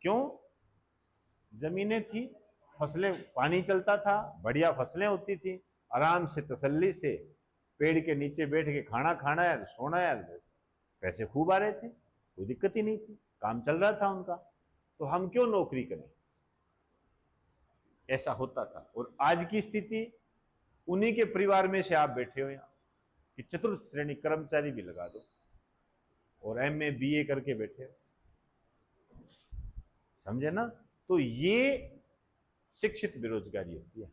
क्यों? जमीनें थी, फसलें, पानी चलता था, बढ़िया फसलें होती थी, आराम से तसल्ली से पेड़ के नीचे बैठ के खाना खाना है, सोना है, पैसे खूब आ रहे थे, कोई दिक्कत ही नहीं थी, काम चल रहा था उनका। तो हम क्यों नौकरी करें? ऐसा होता था। और आज की स्थिति, उन्हीं के परिवार में से आप बैठे हो यहां कि चतुर्थ श्रेणी कर्मचारी भी लगा दो, और एमए बीए करके बैठे हो, समझे ना? तो ये शिक्षित बेरोजगारी होती है,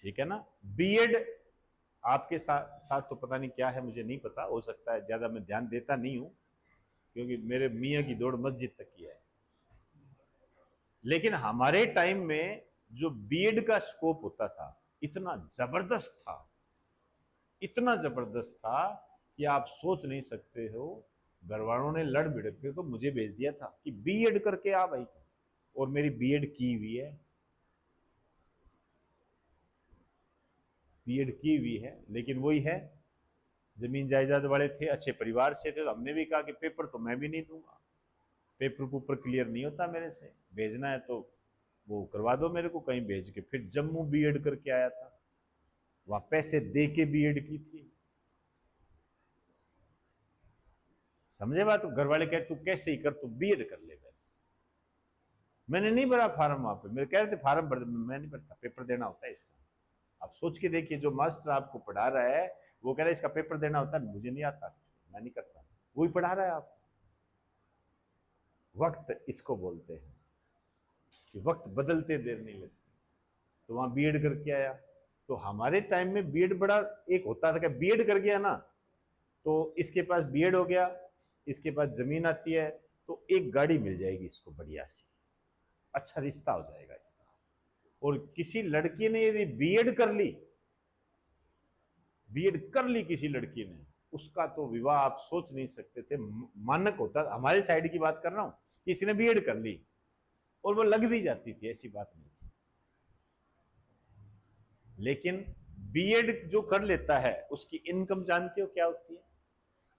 ठीक है ना? बीएड आपके साथ तो पता नहीं क्या है, मुझे नहीं पता, हो सकता है, ज्यादा मैं ध्यान देता नहीं हूं, क्योंकि मेरे मियाँ की दौड़ मस्जिद तक की है। लेकिन हमारे टाइम में जो बीएड का स्कोप होता था, इतना जबरदस्त था, इतना जबरदस्त था कि आप सोच नहीं सकते हो। घर वालों ने लड़ भिड़ के तो मुझे भेज दिया था कि बीएड करके आ भाई, और मेरी बीएड की हुई है, बीएड की हुई है। लेकिन वही है, जमीन जायदाद वाले थे, अच्छे परिवार से थे, तो हमने भी कहा कि पेपर तो मैं भी नहीं दूंगा, पेपर ऊपर क्लियर नहीं होता मेरे से, भेजना है तो वो करवा दो मेरे को कहीं भेज के। फिर जम्मू बीएड करके आया था, वहां पैसे दे के बीएड की थी। समझे बात? तो घर वाले कहते तू कैसे ही कर, तू बीएड कर ले बस। मैंने नहीं भरा फार्म वहां पे, मेरे कह रहे थे फार्म भर, मैं नहीं भरता, पेपर देना होता है इसका। आप सोच के देखिए, जो मास्टर आपको पढ़ा रहा है वो कह रहा है इसका पेपर देना होता है, मुझे नहीं आता, मैं नहीं करता, वही पढ़ा रहा है आप। वक्त इसको बोलते हैं कि वक्त बदलते देर नहीं लगती। तो वहां बीएड करके आया। तो हमारे टाइम में बीएड बड़ा एक होता था कि बीएड कर गया ना तो इसके पास बीएड हो गया, इसके पास जमीन आती है तो एक गाड़ी मिल जाएगी इसको बढ़िया सी, अच्छा रिश्ता हो जाएगा इसका। और किसी लड़की ने यदि बीएड कर ली किसी लड़की ने, उसका तो विवाह आप सोच नहीं सकते थे, मानक होता। हमारे साइड की बात कर रहा हूं, किसी ने बीएड कर ली और वो लग भी जाती थी, ऐसी बात नहीं थी। लेकिन बीएड जो कर लेता है उसकी इनकम जानते हो क्या होती है?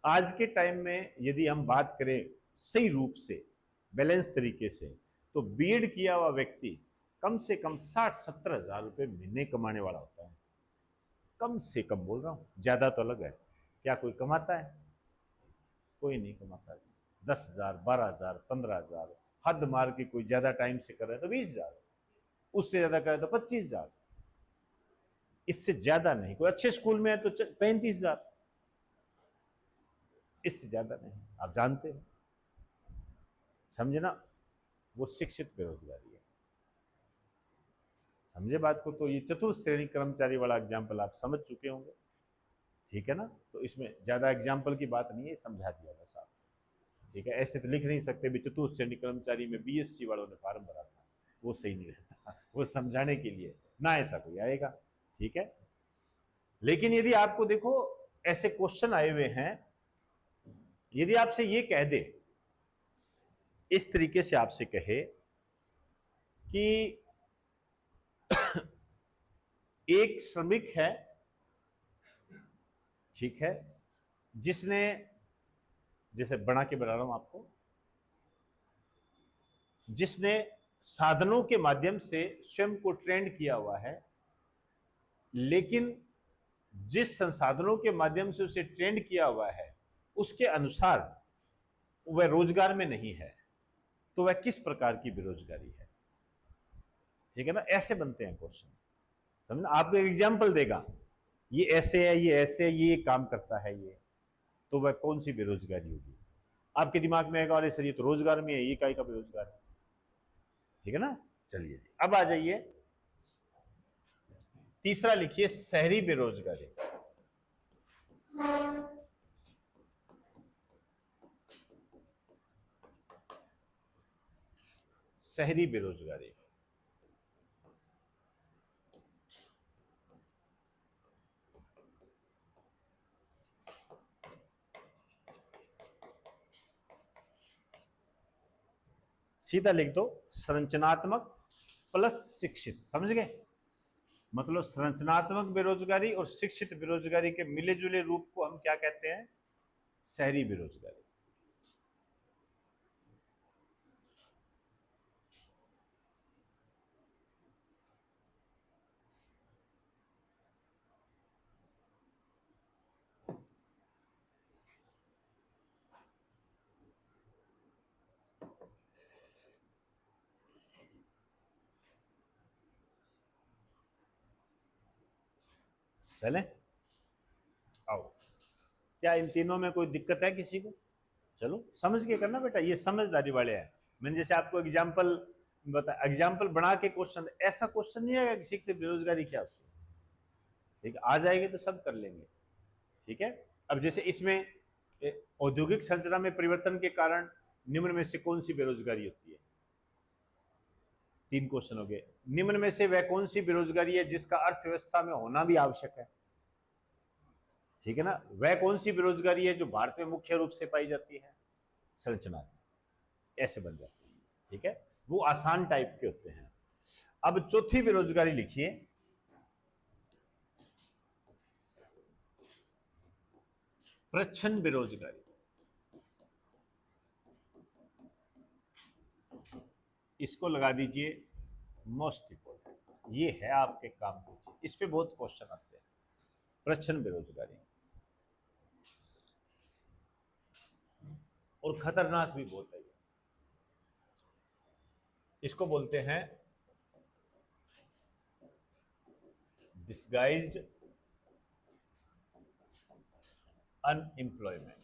आज के टाइम में यदि हम बात करें सही रूप से, बैलेंस तरीके से, तो बीएड किया हुआ व्यक्ति कम से कम 60-70 हजार रुपए महीने कमाने वाला होता है। कम से कम बोल रहा हूं, ज्यादा तो अलग है। क्या कोई कमाता है? कोई नहीं कमाता है। 10,000, 12,000, 15,000, हद मार के कोई ज्यादा टाइम से कर रहा है तो 20,000, उससे ज्यादा कर रहा है तो 25,000, इससे ज्यादा नहीं। कोई अच्छे स्कूल में है तो 35,000, इससे ज्यादा नहीं। आप जानते हो, समझना, वो शिक्षित बेरोजगारी है। समझे बात को? तो ये चतुर्थ श्रेणी कर्मचारी वाला एग्जाम्पल आप समझ चुके होंगे, ठीक है ना? तो इसमें ज्यादा एग्जाम्पल की बात नहीं है, समझा दिया बस आप, ठीक है? ऐसे तो लिख नहीं सकते भी चतुर्थ श्रेणी कर्मचारी में बीएससी वालों ने फॉर्म भरा था, वो सही नहीं रहता। वो समझाने के लिए ना, ऐसा कोई आएगा, ठीक है? लेकिन यदि आपको देखो ऐसे क्वेश्चन आए हुए हैं, यदि आपसे ये कह दे, इस तरीके से आपसे कहे कि एक श्रमिक है, ठीक है, जिसने, जैसे बना के बता रहा हूं आपको, जिसने साधनों के माध्यम से स्वयं को ट्रेंड किया हुआ है, लेकिन जिस संसाधनों के माध्यम से उसे ट्रेंड किया हुआ है उसके अनुसार वह रोजगार में नहीं है, तो वह किस प्रकार की बेरोजगारी है? ठीक है ना? ऐसे बनते हैं क्वेश्चन, समझना। आपको एक एग्जाम्पल देगा, ये ऐसे है, ये ऐसे है, ये काम करता है, ये, तो वह कौन सी बेरोजगारी होगी? आपके दिमाग में आएगा, अरे सर ये तो रोजगार में है, ये काय का बेरोजगार है? ठीक है ना? चलिए अब आ जाइए, तीसरा लिखिए, शहरी बेरोजगारी। शहरी बेरोजगारी, सीधा लिख दो, संरचनात्मक प्लस शिक्षित। समझ गए? मतलब संरचनात्मक बेरोजगारी और शिक्षित बेरोजगारी के मिले जुले रूप को हम क्या कहते हैं? शहरी बेरोजगारी। चले आओ, क्या इन तीनों में कोई दिक्कत है किसी को? चलो समझ के करना बेटा, ये समझदारी वाले हैं। मैंने जैसे आपको एग्जाम्पल बता, एग्जाम्पल बना के क्वेश्चन, ऐसा क्वेश्चन नहीं आएगा कि शिक्षित बेरोजगारी क्या होती है, ठीक है? आ जाएगी तो सब कर लेंगे, ठीक है? अब जैसे इसमें औद्योगिक संरचना में परिवर्तन के कारण निम्न में से कौन सी बेरोजगारी होती है? 3 क्वेश्चन हो गए। निम्न में से वह कौन सी बेरोजगारी है जिसका अर्थव्यवस्था में होना भी आवश्यक है? ठीक है ना? वह कौन सी बेरोजगारी है जो भारत में मुख्य रूप से पाई जाती है? संरचना, ऐसे बन जाती है, ठीक है? वो आसान टाइप के होते हैं। अब चौथी बेरोजगारी लिखिए, प्रच्छन्न बेरोजगारी। इसको लगा दीजिए मोस्ट इंपोर्टेंट, ये है आपके काम की चीज, इस पे बहुत क्वेश्चन आते हैं। प्रच्छन्न बेरोजगारी, और खतरनाक भी बहुत है। इसको बोलते हैं डिस्गाइज्ड अनएम्प्लॉयमेंट।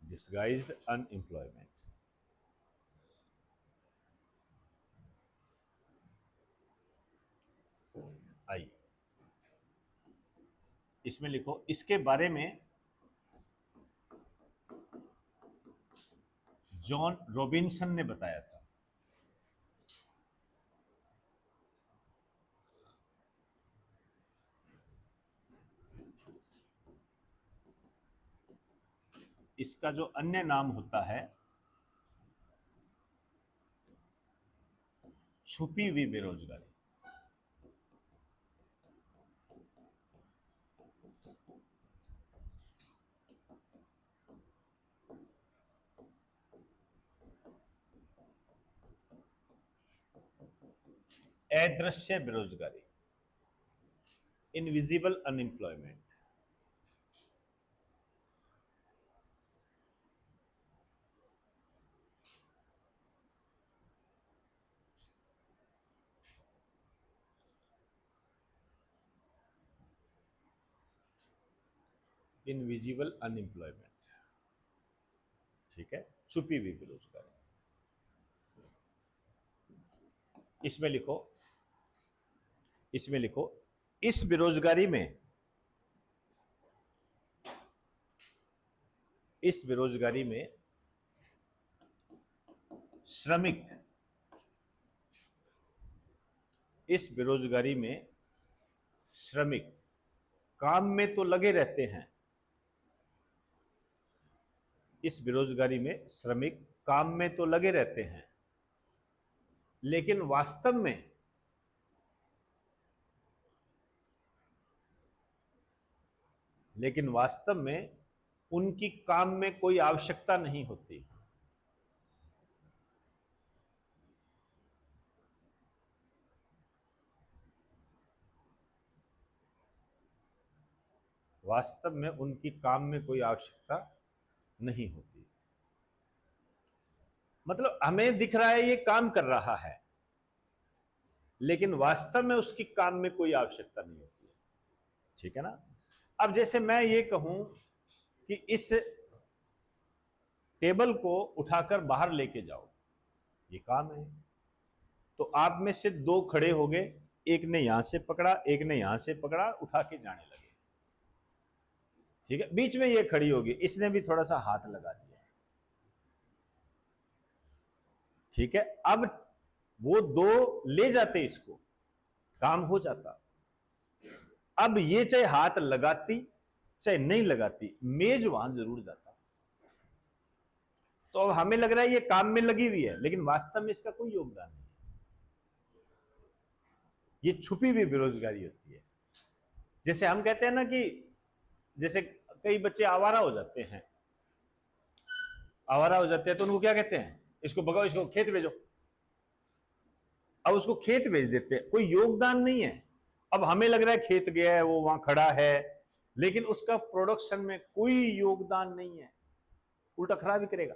Disguised unemployment. आइए इसमें लिखो, इसके बारे में जॉन रॉबिन्सन ने बताया था। इसका जो अन्य नाम होता है छुपी हुई बेरोजगारी। अदृश्य बेरोजगारी, इनविजिबल अनएम्प्लॉयमेंट। इनविजिबल अनएम्प्लॉयमेंट, ठीक है, छुपी हुई बेरोजगारी। इसमें लिखो, इसमें लिखो, इस बेरोजगारी में, इस बेरोजगारी में श्रमिक, इस बेरोजगारी में श्रमिक काम में तो लगे रहते हैं, इस बेरोजगारी में श्रमिक काम में तो लगे रहते हैं, लेकिन वास्तव में उनकी काम में कोई आवश्यकता नहीं होती। वास्तव में उनकी काम में कोई आवश्यकता नहीं होती। मतलब हमें दिख रहा है ये काम कर रहा है, लेकिन वास्तव में उसकी काम में कोई आवश्यकता नहीं होती है। ठीक है ना। अब जैसे मैं ये कहूं कि इस टेबल को उठाकर बाहर लेके जाओ, ये काम है, तो आप में से दो खड़े हो गए, एक ने यहां से पकड़ा, एक ने यहां से पकड़ा, उठा के जाने लगे। ठीक है, बीच में ये खड़ी होगी, इसने भी थोड़ा सा हाथ लगा दिया। ठीक है, अब वो दो ले जाते, इसको काम हो जाता। अब ये चाहे हाथ लगाती चाहे नहीं लगाती, मेज वहां जरूर जाता। तो अब हमें लग रहा है ये काम में लगी हुई है, लेकिन वास्तव में इसका कोई योगदान नहीं है। ये छुपी हुई बेरोजगारी होती है। जैसे हम कहते हैं ना कि जैसे कई बच्चे आवारा हो जाते हैं, आवारा हो जाते हैं तो उनको क्या कहते हैं, इसको भगाओ, इसको खेत भेजो। अब उसको खेत भेज देते हैं, कोई योगदान नहीं है। अब हमें लग रहा है खेत गया है, वो वहां खड़ा है, लेकिन उसका प्रोडक्शन में कोई योगदान नहीं है, उल्टा खराब ही करेगा।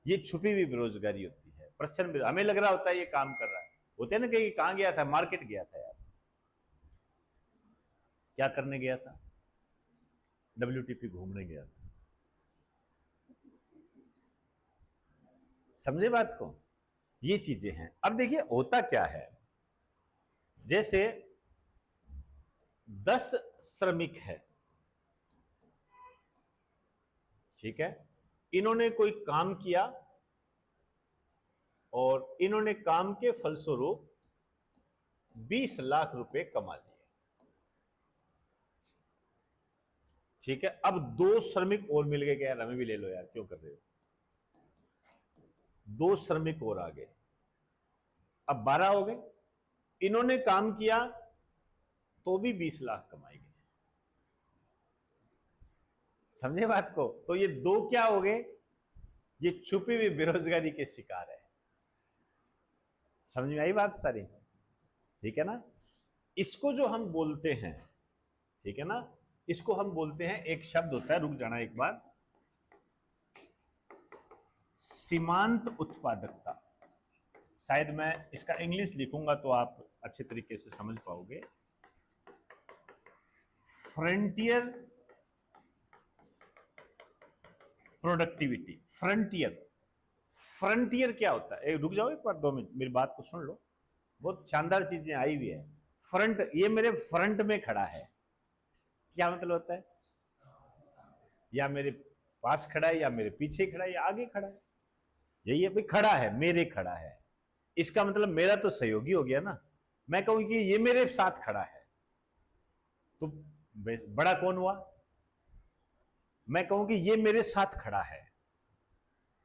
ये छुपी हुई बेरोजगारी होती है, प्रच्छन्न। हमें लग रहा होता है ये काम कर रहा है, होते हैं ना कि कहां गया था, मार्केट गया था यार, क्या करने गया था, WTP घूमने गया था। समझे बात को। ये चीजें हैं। अब देखिए होता क्या है, जैसे 10 श्रमिक है, ठीक है, इन्होंने कोई काम किया और इन्होंने काम के फलस्वरूप 20 लाख रुपए कमा लिए। ठीक है, अब दो श्रमिक और मिल गए कि यार हमें भी ले लो यार, क्यों कर रहे हो। दो श्रमिक और आ गए, अब 12 हो गए। इन्होंने काम किया तो भी 20 लाख कमाएंगे। समझे बात को। तो ये दो क्या हो गए, ये छुपी हुई बेरोजगारी के शिकार है। समझ में आई बात सारी। ठीक है ना। इसको जो हम बोलते हैं, ठीक है ना, इसको हम बोलते हैं, एक शब्द होता है, रुक जाना एक बार, सीमांत उत्पादकता। शायद मैं इसका इंग्लिश लिखूंगा तो आप अच्छे तरीके से समझ पाओगे। Frontier productivity. फ्रंटियर, फ्रंटियर क्या होता है? रुक जाओ एक बार, 2 मिनट मेरी बात को सुन लो, बहुत शानदार चीजें आई हुई है। फ्रंट, ये मेरे फ्रंट में खड़ा है, क्या मतलब होता है? या मेरे पास खड़ा है, या मेरे पीछे खड़ा है, या आगे खड़ा है, यही है भाई, खड़ा है, मेरे खड़ा है। इसका मतलब मेरा तो सहयोगी हो गया ना। मैं कहूं कि ये मेरे साथ खड़ा है, तो बड़ा कौन हुआ? मैं कहूं कि ये मेरे साथ खड़ा है,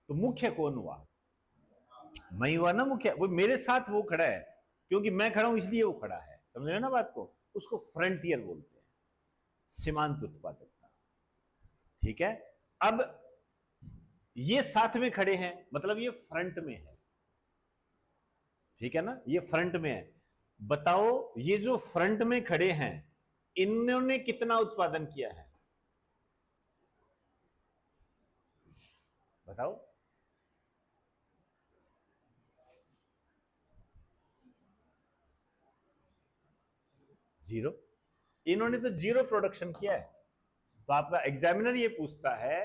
तो मुख्य कौन हुआ? मैं ही हुआ ना मुख्य। वो मेरे साथ वो खड़ा है, क्योंकि मैं खड़ा हूं इसलिए वो खड़ा है। समझ रहे ना बात को? उसको फ्रंटियर बोलते हैं, सीमांत उत्पादकता। ठीक है। अब ये साथ में खड़े हैं, मतलब ये फ्रंट में है, ठीक है ना, ये फ्रंट में है। बताओ, ये जो फ्रंट में खड़े हैं, इन्होंने कितना उत्पादन किया है? बताओ। जीरो। इन्होंने तो जीरो प्रोडक्शन किया है। तो आपका एग्जामिनर ये पूछता है,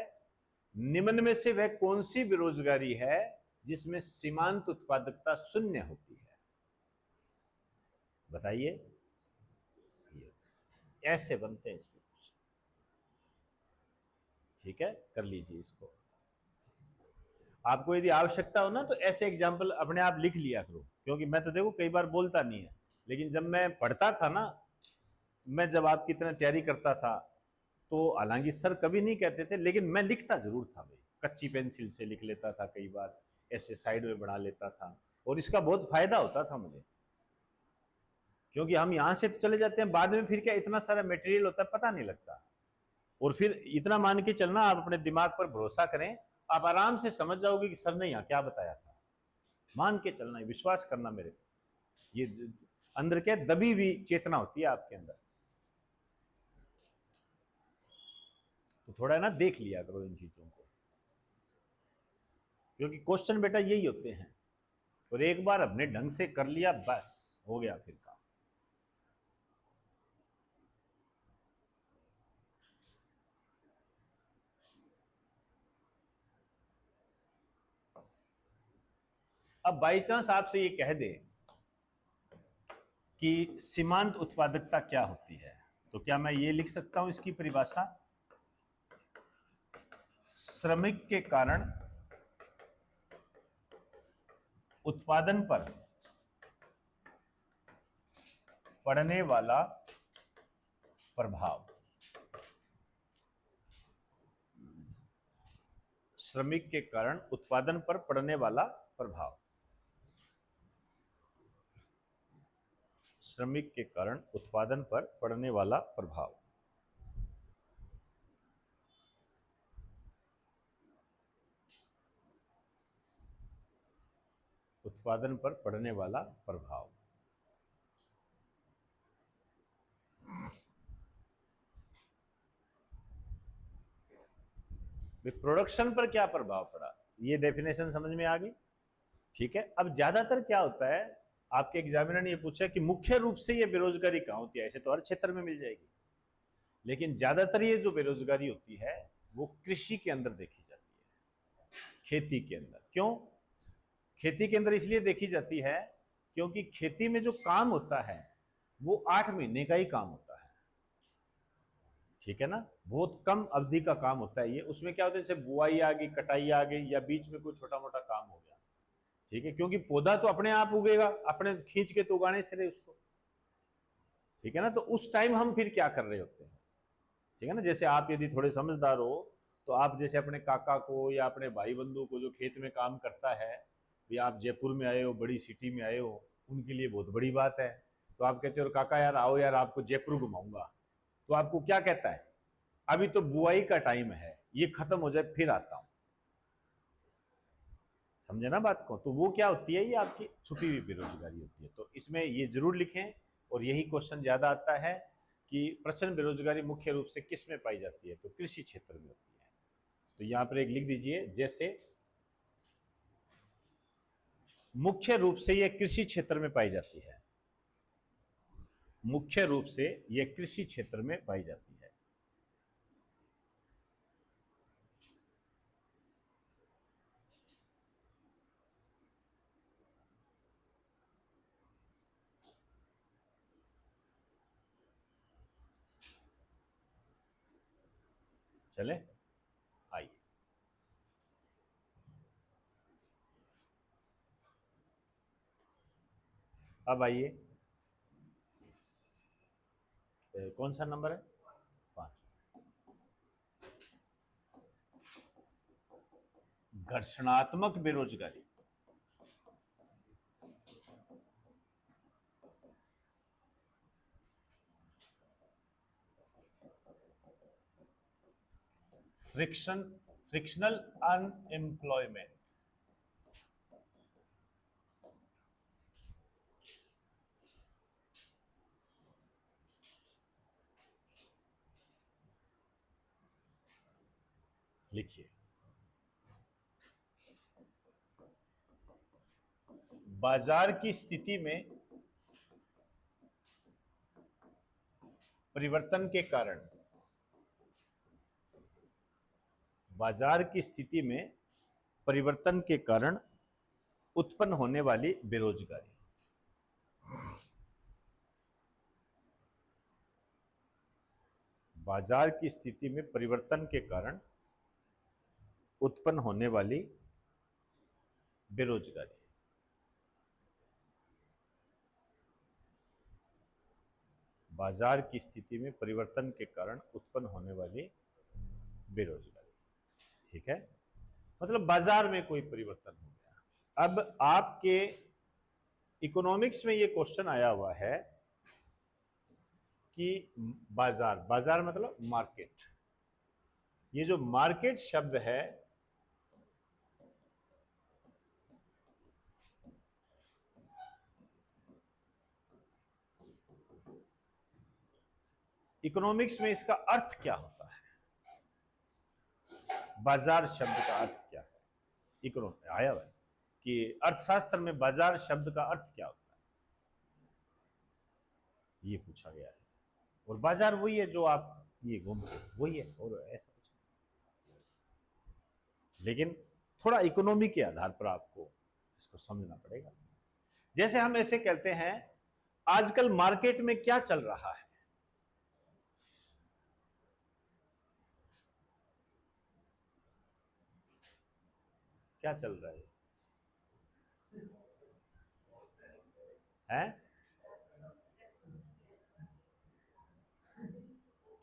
निम्न में से वह कौन सी बेरोजगारी है जिसमें सीमांत उत्पादकता शून्य होती है? बताइए। ऐसे बनते हैं इसमें। ठीक है, कर लीजिए इसको। आपको यदि आवश्यकता हो ना तो ऐसे एग्जाम्पल अपने आप लिख लिया करो, क्योंकि मैं तो देखो कई बार बोलता नहीं है, लेकिन जब मैं पढ़ता था ना, मैं जब आपकी तरह तैयारी करता था, तो हालांकि सर कभी नहीं कहते थे, लेकिन मैं लिखता जरूर था भाई, कच्ची पेंसिल से लिख लेता था, कई बार ऐसे साइड में बना लेता था, और इसका बहुत फायदा होता था मुझे, क्योंकि हम यहां से तो चले जाते हैं, बाद में फिर क्या इतना सारा मटेरियल होता है, पता नहीं लगता। और फिर इतना मान के चलना, आप अपने दिमाग पर भरोसा करें, आप आराम से समझ जाओगे कि सर ने यहाँ क्या बताया था। मान के चलना, विश्वास करना मेरे को। ये अंदर क्या दबी हुई चेतना होती है आपके अंदर, तो थोड़ा ना देख लिया करो इन चीजों को, क्योंकि क्वेश्चन बेटा यही होते हैं, और एक बार अपने ढंग से कर लिया, बस हो गया फिर काम। अब बाई चांस आपसे ये कह दे कि सीमांत उत्पादकता क्या होती है, तो क्या मैं ये लिख सकता हूं इसकी परिभाषा? श्रमिक के कारण उत्पादन पर पड़ने वाला प्रभाव। श्रमिक के कारण उत्पादन पर पड़ने वाला प्रभाव। श्रमिक के कारण उत्पादन पर पड़ने वाला प्रभाव। उत्पादन पर पड़ने वाला प्रभाव। प्रोडक्शन पर क्या प्रभाव पड़ा, ये डेफिनेशन समझ में आ गई? ठीक है। अब ज्यादातर क्या होता है, आपके एग्जामिनर ने ये पूछा कि मुख्य रूप से ये बेरोजगारी कहां होती है, ऐसे तो हर क्षेत्र में मिल जाएगी, लेकिन ज्यादातर ये जो बेरोजगारी होती है वो कृषि के अंदर देखी जाती है, खेती के अंदर। क्यों खेती के अंदर इसलिए देखी जाती है, क्योंकि खेती में जो काम होता है वो 8 महीने का ही काम होता है, ठीक है ना, बहुत कम अवधि का काम होता है ये। उसमें क्या होता है, जैसे बुआई आ गई, कटाई आ गई, या बीच में कोई छोटा मोटा काम हो गया, ठीक है, क्योंकि पौधा तो अपने आप उगेगा, अपने खींच के तो उगाने से रहे उसको, ठीक है ना। तो उस टाइम हम फिर क्या कर रहे होते हैं, ठीक है ना। जैसे आप यदि थोड़े समझदार हो, तो आप जैसे अपने काका को या अपने भाई बंधु को जो खेत में काम करता है, या आप जयपुर में आए हो, बड़ी सिटी में आए हो, उनके लिए बहुत बड़ी बात है, तो आप कहते हो काका यार आओ यार आपको जयपुर घुमाऊंगा, तो आपको क्या कहता है, अभी तो बुआई का टाइम है, ये खत्म हो जाए फिर आता हूं। समझे ना बात को? तो वो क्या होती है, ये आपकी छुपी हुई बेरोजगारी होती है। तो इसमें ये जरूर लिखें, और यही क्वेश्चन ज्यादा आता है कि प्रचंड बेरोजगारी मुख्य रूप से किस में पाई जाती है, तो कृषि क्षेत्र में होती है। तो यहां पर एक लिख दीजिए, जैसे मुख्य रूप से यह कृषि क्षेत्र में पाई जाती है, मुख्य रूप से यह कृषि क्षेत्र में पाई जाती है। चले, आइए। अब आइए, कौन सा नंबर है? 5। घर्षणात्मक बेरोजगारी। Frictional unemployment. लिखिए, बाजार की स्थिति में परिवर्तन के कारण, बाजार की स्थिति में परिवर्तन के कारण उत्पन्न होने वाली बेरोजगारी। बाजार की स्थिति में परिवर्तन के कारण उत्पन्न होने वाली बेरोजगारी। बाजार की स्थिति में परिवर्तन के कारण उत्पन्न होने वाली बेरोजगारी। ठीक है, मतलब बाजार में कोई परिवर्तन हो गया। अब आपके इकोनॉमिक्स में ये क्वेश्चन आया हुआ है कि बाजार, बाजार मतलब मार्केट। ये जो मार्केट शब्द है, इकोनॉमिक्स में इसका अर्थ क्या होता है? बाजार शब्द का अर्थ क्या है? इकोनॉमिक्स आया हुआ है कि अर्थशास्त्र में बाजार शब्द का अर्थ क्या होता है, ये पूछा गया है। और बाजार वही है जो आप ये घूमते, वही है, और ऐसा कुछ नहीं। लेकिन थोड़ा इकोनॉमी के आधार पर आपको इसको समझना पड़ेगा। जैसे हम ऐसे कहते हैं, आजकल मार्केट में क्या चल रहा है? क्या चल रहा है? हैं?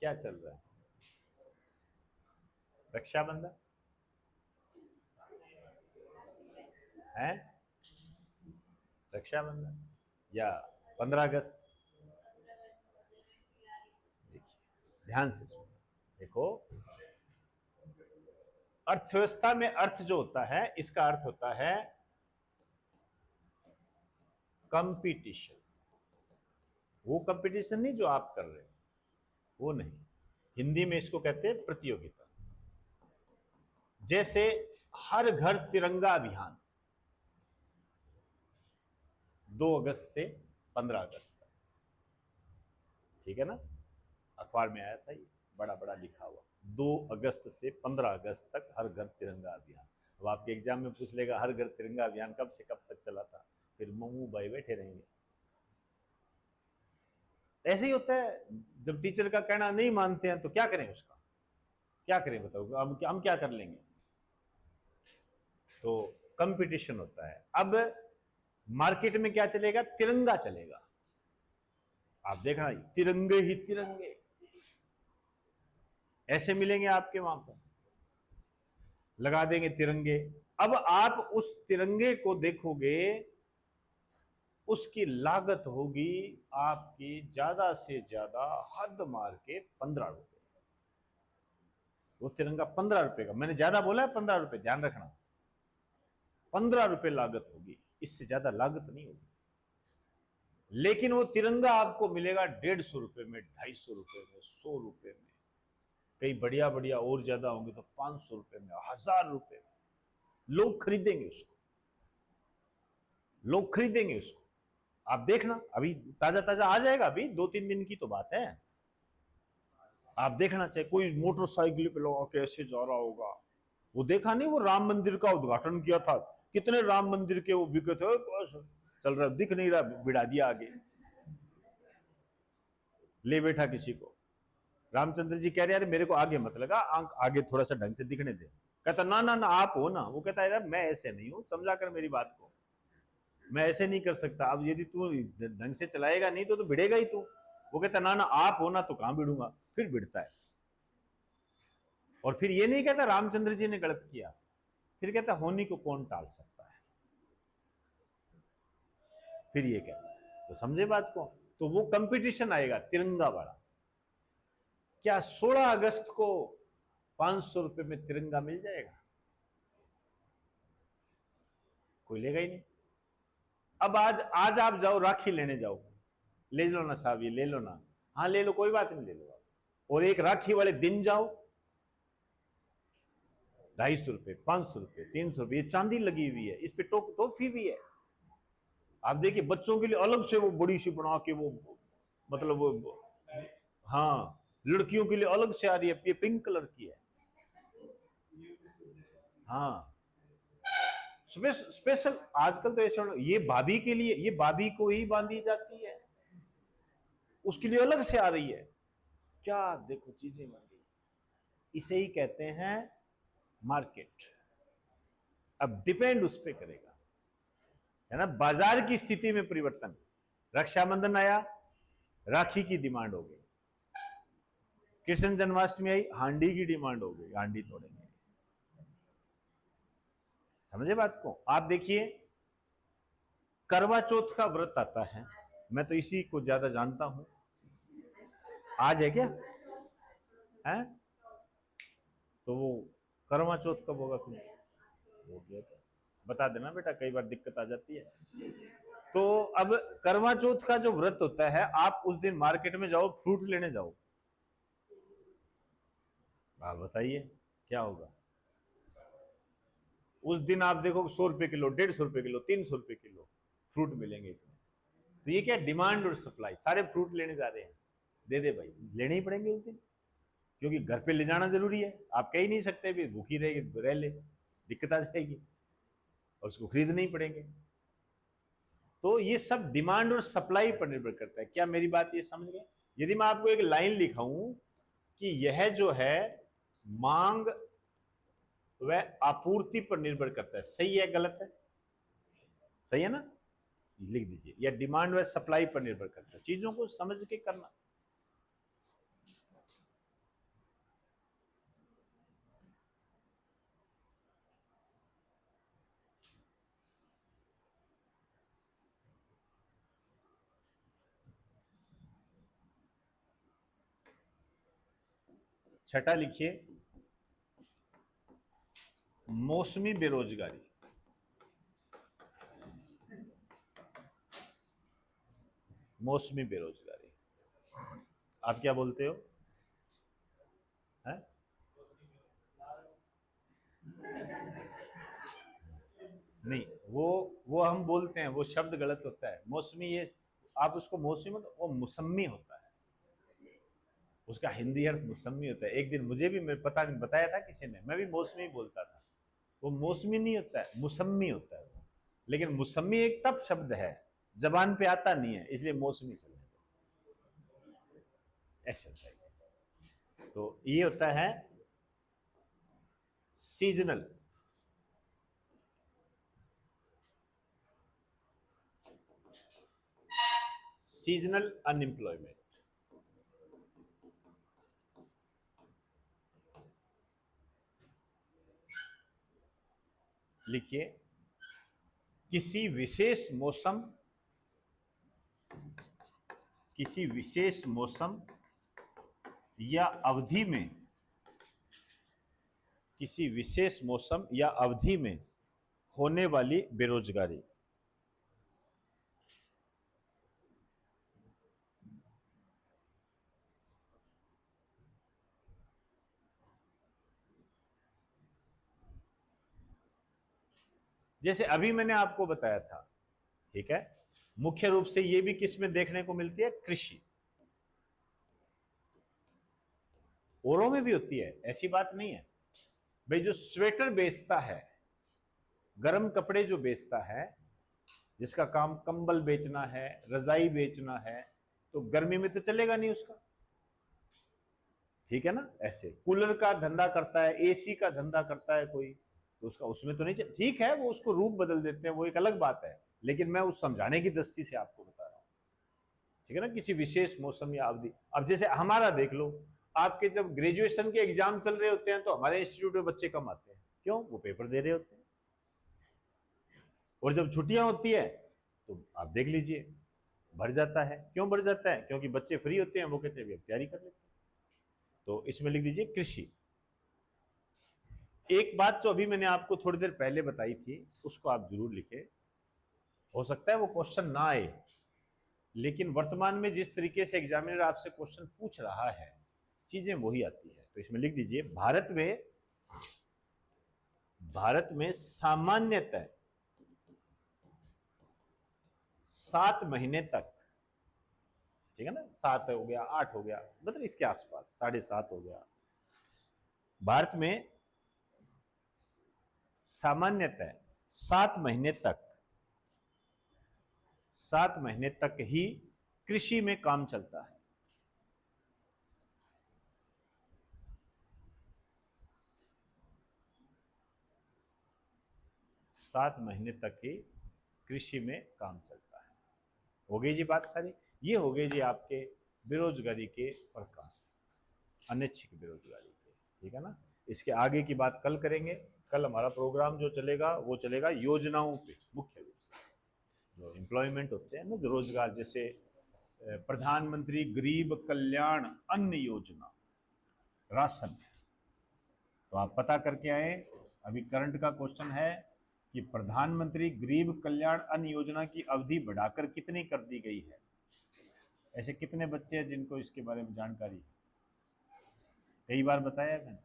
क्या चल रहा है? रक्षाबंधन है, रक्षाबंधन या 15 अगस्त। देखिए ध्यान से सुनो, देखो, अर्थव्यवस्था में अर्थ जो होता है, इसका अर्थ होता है कंपटीशन। वो कंपटीशन नहीं जो आप कर रहे हो, वो नहीं। हिंदी में इसको कहते हैं प्रतियोगिता। जैसे हर घर तिरंगा अभियान 2 अगस्त से 15 अगस्त तक, ठीक है ना, अखबार में आया था ये, बड़ा बड़ा लिखा हुआ, 2 अगस्त से 15 अगस्त तक हर घर तिरंगा अभियान। अब आपके एग्जाम में पूछ लेगा हर घर तिरंगा अभियान कब से कब तक चला था, फिर मम्मू भाई बैठे रहेंगे। ऐसे ही होता है, जब टीचर का कहना नहीं मानते हैं तो क्या करें, उसका क्या करें बताओ, हम क्या कर लेंगे? तो कंपटीशन होता है। अब मार्केट में क्या चलेगा? तिरंगा चलेगा। आप देखना, तिरंगे ही तिरंगे ऐसे मिलेंगे आपके वहां पर, लगा देंगे तिरंगे। अब आप उस तिरंगे को देखोगे, उसकी लागत होगी आपकी ज्यादा से ज्यादा हद मार के 15 रुपए। वो तिरंगा 15 रुपए का, मैंने ज्यादा बोला है 15 रुपए, ध्यान रखना। 15 रुपए लागत होगी, इससे ज्यादा लागत नहीं होगी। लेकिन वो तिरंगा आपको मिलेगा 150 रुपए में, 250 रुपए में, 100 रुपए में, कई बढ़िया बढ़िया और ज्यादा होंगे तो 500 रुपए में, 1000 रुपए में। लोग खरीदेंगे उसको, लोग खरीदेंगे उसको। आप देखना, अभी ताजा ताजा आ जाएगा, अभी 2-3 दिन की तो बात है। आप देखना, चाहे कोई मोटरसाइकिल पे लगा कैसे जा रहा होगा। वो देखा नहीं, वो राम मंदिर का उद्घाटन किया था, कितने राम मंदिर के वो बिके थे, चल रहा दिख नहीं रहा, बिड़ा दिया आगे, ले बैठा किसी को। रामचंद्र जी कह रहे यार मेरे को आगे मत लगा, आगे थोड़ा सा ढंग से दिखने दे। कहता ना ना ना आप हो ना। वो कहता है यार मैं ऐसे नहीं हूं, समझा कर मेरी बात को, मैं ऐसे नहीं कर सकता। अब यदि तू ढंग से चलाएगा नहीं तो भिड़ेगा ही तू। वो कहता ना ना आप हो ना, तो कहां भिड़ूंगा। फिर भिड़ता है। और फिर ये नहीं कहता रामचंद्र जी ने गलत किया, फिर कहता होनी को कौन टाल सकता है, फिर ये कहता है। तो समझे बात को। तो वो कंपटीशन आएगा तिरंगा वाला। क्या 16 अगस्त को 500 रुपए में तिरंगा मिल जाएगा? कोई लेगा ही नहीं। अब आज आप जाओ राखी लेने जाओ, ले लो ना साहब, ये ले लो ना। हाँ ले लो, कोई बात नहीं, ले लो आप। और एक राखी वाले दिन जाओ, 250 रुपए, 500 रुपए, 300 रुपए, ये चांदी लगी हुई है, इस पे टॉफी भी है। आप देखिए बच्चों के लिए अलग से वो बड़ी सी बना के वो, मतलब वो, हाँ लड़कियों के लिए अलग से आ रही है, ये पिंक कलर की है। हाँ स्पेशल आजकल तो ऐसा, ये भाभी के लिए, ये भाभी को ही बांधी जाती है, उसके लिए अलग से आ रही है। क्या देखो चीजें बन गई। इसे ही कहते हैं मार्केट। अब डिपेंड उस पर करेगा, है ना, बाजार की स्थिति में परिवर्तन। रक्षाबंधन आया, राखी की डिमांड हो गई। कृष्ण जन्माष्टमी आई, हांडी की डिमांड हो गई, हांडी तोड़ेंगे। समझे बात को। आप देखिए करवा चौथ का व्रत आता है, मैं तो इसी को ज्यादा जानता हूं। आज है क्या है? तो वो करवा चौथ कब होगा? तुम हो गया क्या? बता देना बेटा, कई बार दिक्कत आ जाती है। तो अब करवा चौथ का जो व्रत होता है, आप उस दिन मार्केट में जाओ, फ्रूट लेने जाओ, आप बताइए क्या होगा? उस दिन आप देखो 100 रुपए किलो, 150 रुपए किलो, 300 रुपए किलो फ्रूट मिलेंगे इतने। तो ये क्या, डिमांड और सप्लाई। सारे फ्रूट लेने जा रहे हैं, दे दे भाई, लेने ही पड़ेंगे उस दिन, क्योंकि घर पे ले जाना जरूरी है। आप कह ही नहीं सकते भी भूखी रहेगी, रह ले, दिक्कत आ जाएगी, और उसको खरीदने ही पड़ेंगे। तो ये सब डिमांड और सप्लाई पर निर्भर करता है। क्या मेरी बात ये समझ गए? यदि मैं आपको एक लाइन लिखाऊं कि यह जो है मांग वह आपूर्ति पर निर्भर करता है, सही है गलत है? सही है ना? लिख दीजिए, या डिमांड व सप्लाई पर निर्भर करता है। चीजों को समझ के करना। छठा लिखिए, मौसमी बेरोजगारी। मौसमी बेरोजगारी आप क्या बोलते हो? है? नहीं, वो हम बोलते हैं, वो शब्द गलत होता है। मौसमी, ये आप उसको मौसमी मत, वो मुसम्मी होता है। उसका हिंदी अर्थ मुसम्मी होता है। एक दिन मुझे भी मैं पता नहीं बताया था किसी ने, मैं भी मौसमी बोलता था। वो मौसमी नहीं होता है, मुसम्मी होता है। लेकिन मुसम्मी एक तब शब्द है, जबान पे आता नहीं है, इसलिए मौसमी चलने दो, ऐसे होता है। तो ये होता है सीजनल। Seasonal unemployment. लिखिए, किसी विशेष मौसम, किसी विशेष मौसम या अवधि में, किसी विशेष मौसम या अवधि में होने वाली बेरोजगारी। जैसे अभी मैंने आपको बताया था, ठीक है, मुख्य रूप से ये भी किस में देखने को मिलती है? कृषि। औरों में भी होती है, ऐसी बात नहीं है भाई। जो स्वेटर बेचता है, गर्म कपड़े जो बेचता है, जिसका काम कंबल बेचना है, रजाई बेचना है, तो गर्मी में तो चलेगा नहीं उसका, ठीक है ना। ऐसे कूलर का धंधा करता है, एसी का धंधा करता है कोई, तो उसका उसमें तो नहीं ठीक है, वो उसको रूप बदल देते हैं, वो एक अलग बात है, लेकिन मैं उस समझाने की दृष्टि से आपको बता रहा हूं, ठीक है ना। किसी विशेष मौसम या अवधि, अब जैसे हमारा देख लो, आपके जब ग्रेजुएशन के एग्जाम चल रहे होते हैं तो हमारे इंस्टीट्यूट में बच्चे कम आते हैं, क्यों? वो पेपर दे रहे होते हैं। और जब छुट्टियां होती है तो आप देख लीजिए, भर जाता है। क्यों भर जाता है? क्योंकि बच्चे फ्री होते हैं, वो कहते हैं तैयारी कर लेते हैं। तो इसमें लिख दीजिए कृषि। एक बात जो अभी मैंने आपको थोड़ी देर पहले बताई थी, उसको आप जरूर लिखें। हो सकता है वो क्वेश्चन ना आए, लेकिन वर्तमान में जिस तरीके से एग्जामिनर आपसे क्वेश्चन पूछ रहा है, चीजें वही आती है। तो इसमें लिख दीजिए, भारत में सामान्यतः 7 महीने तक, ठीक है ना, 7 हो गया, 8 हो गया, मतलब इसके आसपास 7.5 हो गया, भारत में सामान्यतः 7 महीने तक ही कृषि में काम चलता है। सात महीने तक ही कृषि में काम चलता है। हो गई जी बात सारी। ये हो गए जी आपके बेरोजगारी के प्रकार, अनैच्छिक बेरोजगारी के, ठीक है ना। इसके आगे की बात कल करेंगे। कल हमारा प्रोग्राम जो चलेगा वो चलेगा योजनाओं पे, मुख्य रूप से जो एम्प्लॉयमेंट होते हैं ना, जो रोजगार, जैसे प्रधानमंत्री गरीब कल्याण अन्न योजना, राशन, तो आप पता करके आए। अभी करंट का क्वेश्चन है कि प्रधानमंत्री गरीब कल्याण अन्न योजना की अवधि बढ़ाकर कितनी कर दी गई है। ऐसे कितने बच्चे हैं जिनको इसके बारे में जानकारी है? कई बार बताया मैंने,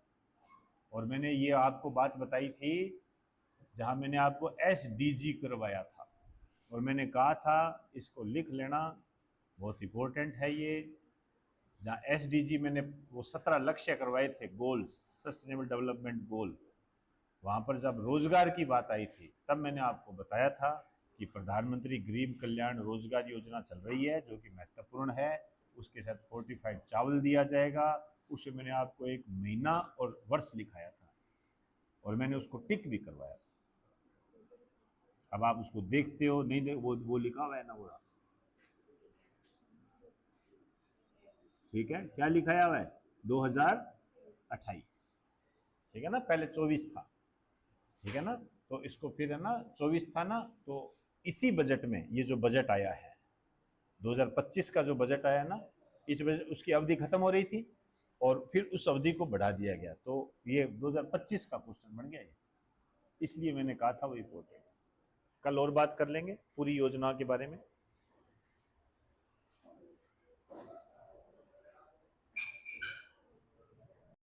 और मैंने ये आपको बात बताई थी जहां मैंने आपको SDG करवाया था, और मैंने कहा था इसको लिख लेना, बहुत इंपॉर्टेंट है ये। जहाँ SDG मैंने वो 17 लक्ष्य करवाए थे, गोल्स, सस्टेनेबल डेवलपमेंट गोल, वहाँ पर जब रोजगार की बात आई थी तब मैंने आपको बताया था कि प्रधानमंत्री गरीब कल्याण रोजगार योजना चल रही है, जो कि महत्वपूर्ण है। उसके साथ फोर्टिफाइड चावल दिया जाएगा। उसे मैंने आपको एक महीना और वर्ष लिखाया था, और मैंने उसको टिक भी करवाया था। अब आप उसको देखते हो नहीं देख, वो लिखा हुआ है ना, वो ठीक है, क्या लिखाया हुआ है? 2028, ठीक है ना, पहले 24 था, ठीक है ना। तो इसको फिर है ना, 24 था ना, तो इसी बजट में ये जो बजट आया है 2025 का, जो बजट आया ना, इस बजट उसकी अवधि खत्म हो रही थी और फिर उस अवधि को बढ़ा दिया गया, तो ये 2025 का क्वेश्चन बन गया ये। इसलिए मैंने कहा था वो इम्पोर्टेंट। कल और बात कर लेंगे पूरी योजना के बारे में।